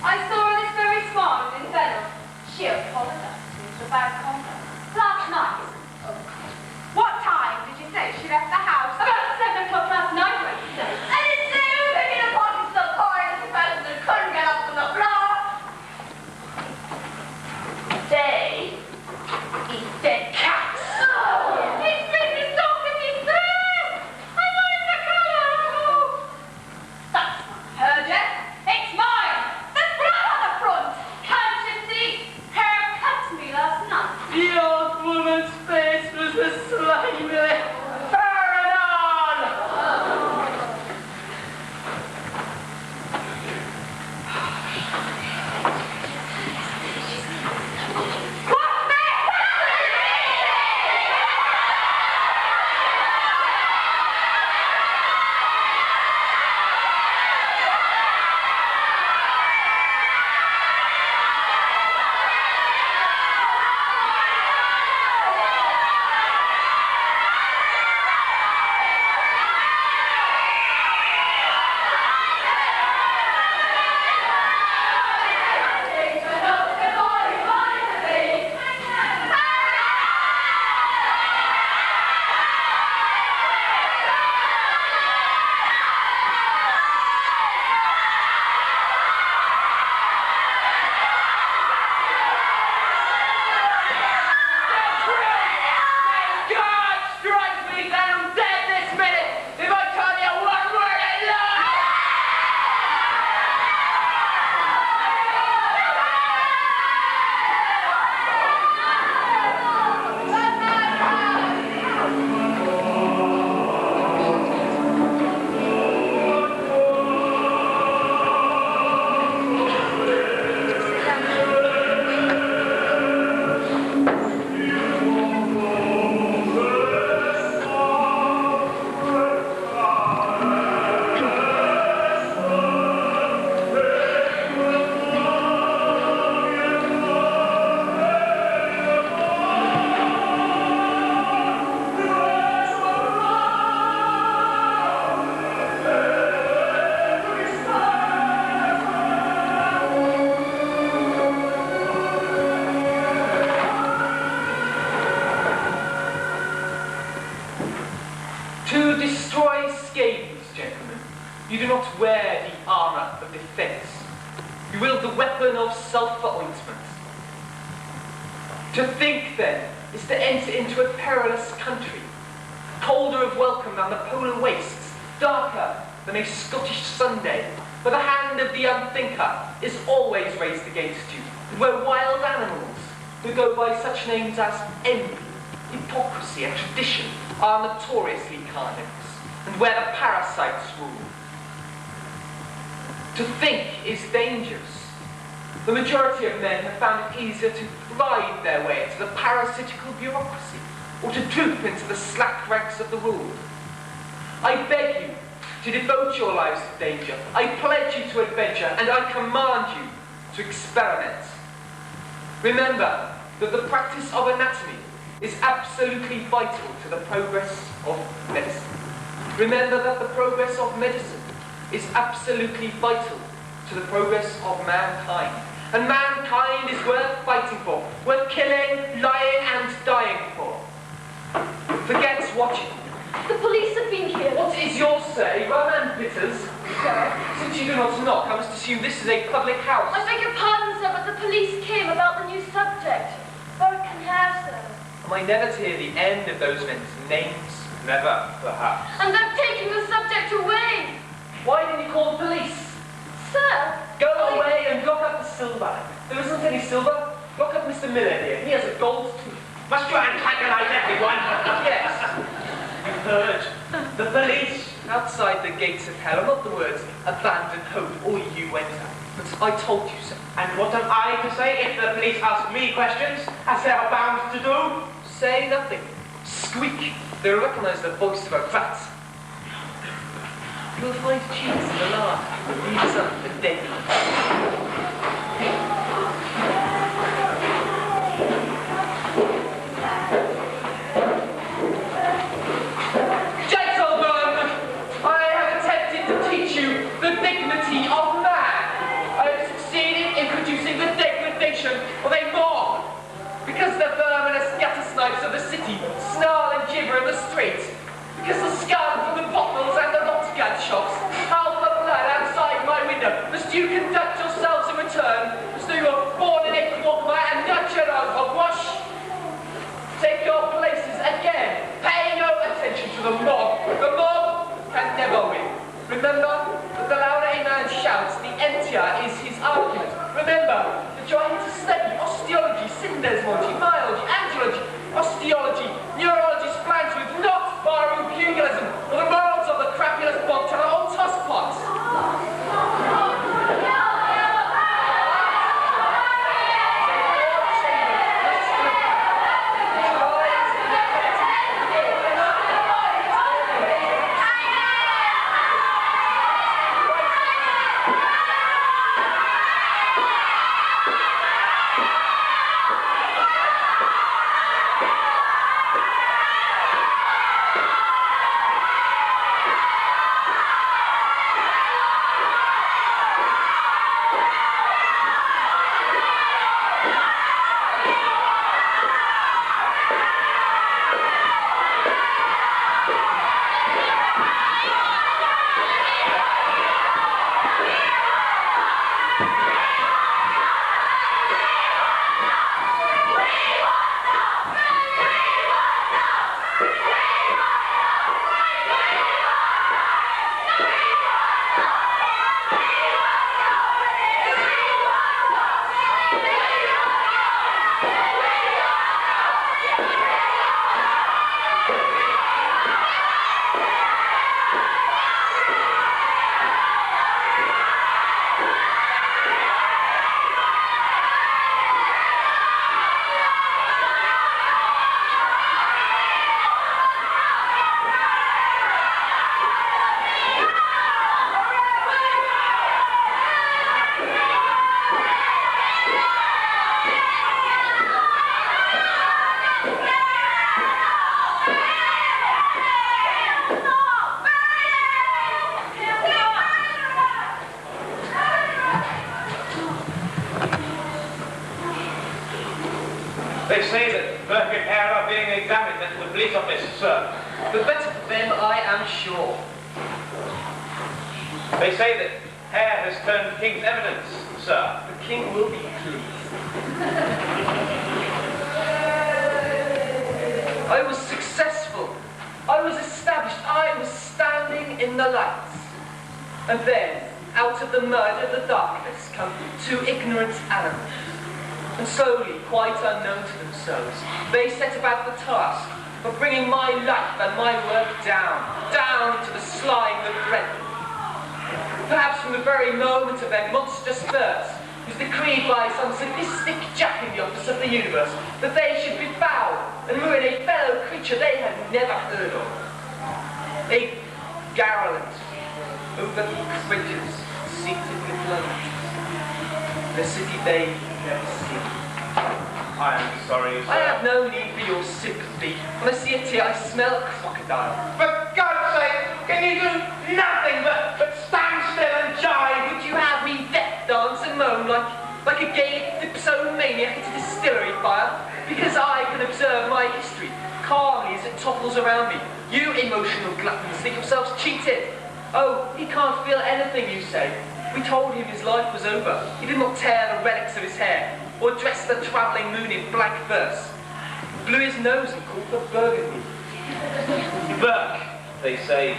B: I saw her this very morning in Venom. She apologized to me for bad conduct. Last night. What time did you say she left the house? About 7 o'clock last night, when you said. I didn't say who they did a party so quiet as the person that couldn't get up from the floor.
G: They eat dead cats.
B: It's Mrs. Dawkins' through! I wanted to call her. That's not her, Jeff. It's mine. There's blood on the front. Can't you see? Hair cut me last night.
H: The old woman's face was a slimy.
G: Burn it on!
B: What's this?
C: To destroy scabies, gentlemen, you do not wear the armour of defence. You wield the weapon of sulphur ointment. To think, then, is to enter into a perilous country, colder of welcome than the polar wastes, darker than a Scottish Sunday, where the hand of the unthinker is always raised against you, and where wild animals, who go by such names as envy, hypocrisy, and tradition, are notoriously carnivorous, and where the parasites rule. To think is dangerous. The majority of men have found it easier to thrive their way into the parasitical bureaucracy, or to droop into the slack ranks of the ruled. I beg you to devote your lives to danger. I pledge you to adventure, and I command you to experiment. Remember that the practice of anatomy is absolutely vital to the progress of medicine. Remember that the progress of medicine is absolutely vital to the progress of mankind. And mankind is worth fighting for, worth killing, lying and dying for. Forget watching.
B: The police have been here.
C: What is your say, Roman bitters?
B: Sir.
C: Since you do not knock, I must assume this is a public house.
B: I beg your pardon, sir, but the police came about the new subject. Burke and Hare, sir.
C: Am I never to hear the end of those men's names?
D: Never, perhaps.
B: And they're taking the subject away.
C: Why didn't you call the police?
B: Sir.
C: Go away and lock up the silver. There isn't any silver. Lock up Mr. Miller here. He has a gold tooth.
D: Must you antagonize everyone?
C: Yes.
D: You've heard. The police.
C: Outside the gates of hell are not the words abandon hope or you enter. But I told you so.
D: And what am I to say if the police ask me questions, as they are bound to do?
C: Say nothing. Squeak. They'll recognize the voice of a rat. You'll find cheese in the lard. Leave some for dead. Of a mob, because the vermin and scatter snipes of the city snarl and gibber in the street, because the scum from the bottles and the rot-gut shops howl for blood outside my window, must you conduct yourselves in return as though you were born in a quagmire and nurtured on hogwash? Take your places again, pay no attention to the mob. The mob can never win. Remember that the louder a man shouts, the emptier is his argument. Remember that you are here to study osteology, syndesmology, biology, angiology, osteology, neurology, splange with not borrowed pugilism, or the morals of the crapulous bobtail or tosspots.
D: They say that Burke and Hare are being examined at the police office, sir.
C: The better for them, I am sure.
D: They say that Hare has turned King's evidence, sir.
C: The King will be pleased. I was successful. I was established. I was standing in the lights. And then, out of the mud and the darkness, come two ignorant animals. And slowly, quite unknown to themselves, they set about the task of bringing my life and my work down to the slime that bred them. Perhaps from the very moment of their monstrous thirst, it was decreed by some sadistic jack in the office of the universe that they should befoul and ruin a fellow creature they had never heard of. A garrulent, over bridges, seated with lunch, the city they never seen.
D: I am sorry, sir.
C: I have no need for your sympathy. When I see a tear, I smell a crocodile.
D: For God's sake, can you do nothing but stand still and jive?
C: Would you have me death dance and moan like a gay deck at a distillery fire, because I can observe my history calmly as it topples around me. You emotional gluttons think yourselves cheated. Oh, he can't feel anything, you say. We told him his life was over. He did not tear the relics of his hair, or dress the travelling moon in black verse. Blew his nose and called for Burgundy.
D: Burke, they say,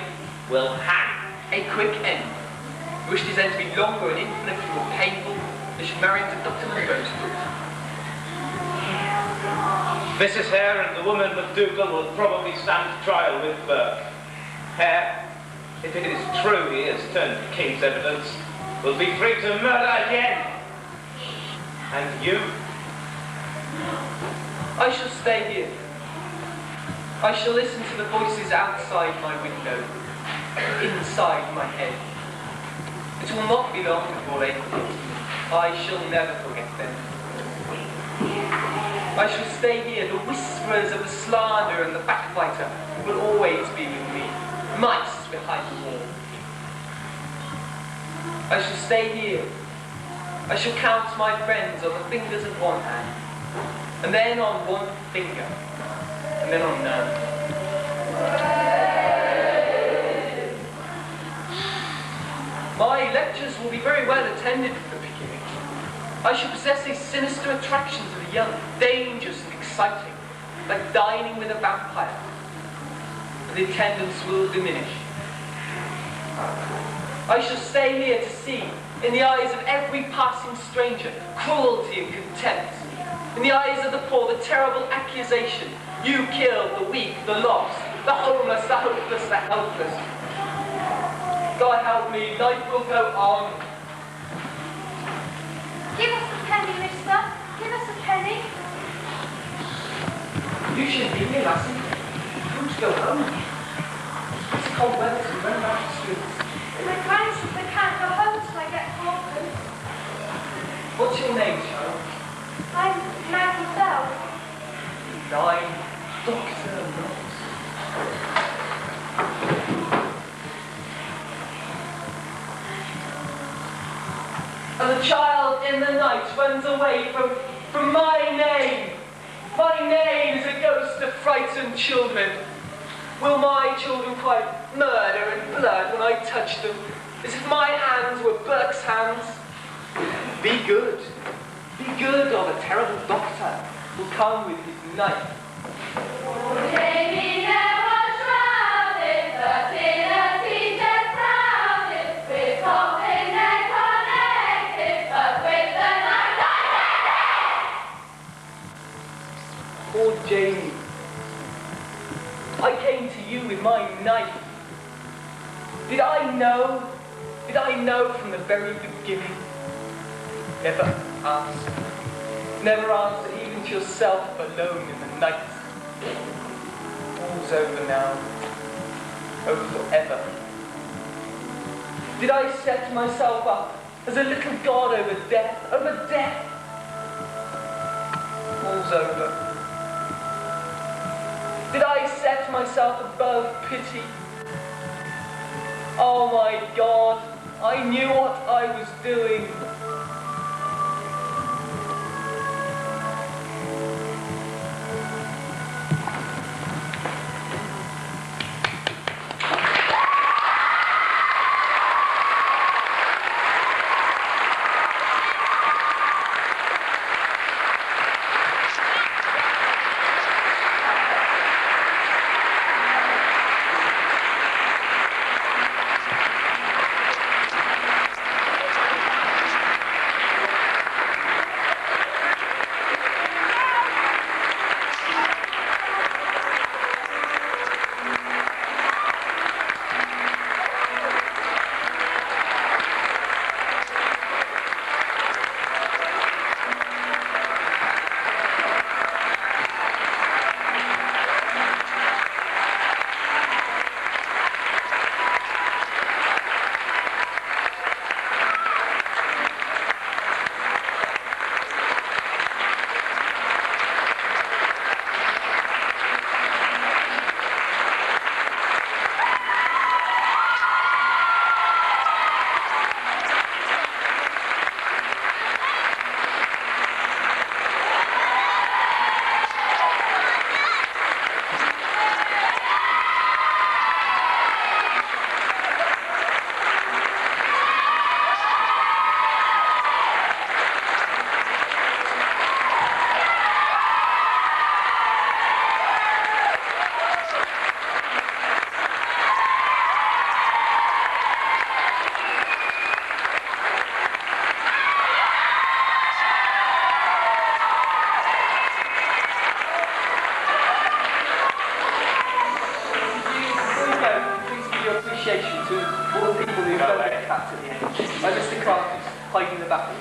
D: will hang.
C: A quick end. He wished his end to be longer and infinitely more painful. They should marry him to Dr. Monroe's daughter.
D: Mrs. Hare and the woman MacDougall will probably stand trial with Burke. Hare, if it is true he has turned the King's evidence, will be free to murder again. And you?
C: I shall stay here. I shall listen to the voices outside my window, inside my head. It will not be long before they come to me. I shall never forget them. I shall stay here. The whisperers of the slander and the backbiter will always be with me. Mice behind the wall. I shall stay here. I shall count my friends on the fingers of one hand, and then on one finger, and then on none. My lectures will be very well attended from the beginning. I shall possess a sinister attraction to the young, dangerous and exciting, like dining with a vampire. But the attendance will diminish. I shall stay here to see, in the eyes of every passing stranger, cruelty and contempt. In the eyes of the poor, the terrible accusation. You killed the weak, the lost, the homeless, the hopeless, the helpless. God help me, life will go on.
B: Give us a penny, mister. Give us a penny.
C: You shouldn't be here, lassie. You want to go home. It's cold weather to run around the streets.
B: My granny says I can't go home till I get fourpence.
C: What's your name, child?
B: I'm Maggie Bell.
C: Nine, Dr. Knox. And the child in the night runs away from my name. My name is a ghost of frightened children. Will my children cry murder and blood when I touch them, as if my hands were Burke's hands? Be good, or the terrible doctor will come with his knife. Poor Jamie, I came to you with my knife. Did I know from the very beginning? Never answer even to yourself alone in the night. All's over now, over forever. Did I set myself up as a little god over death? All's over. Did I set myself above pity? Oh my God, I knew what I was doing. at the end, by Mr. Cranky, hiding in the back of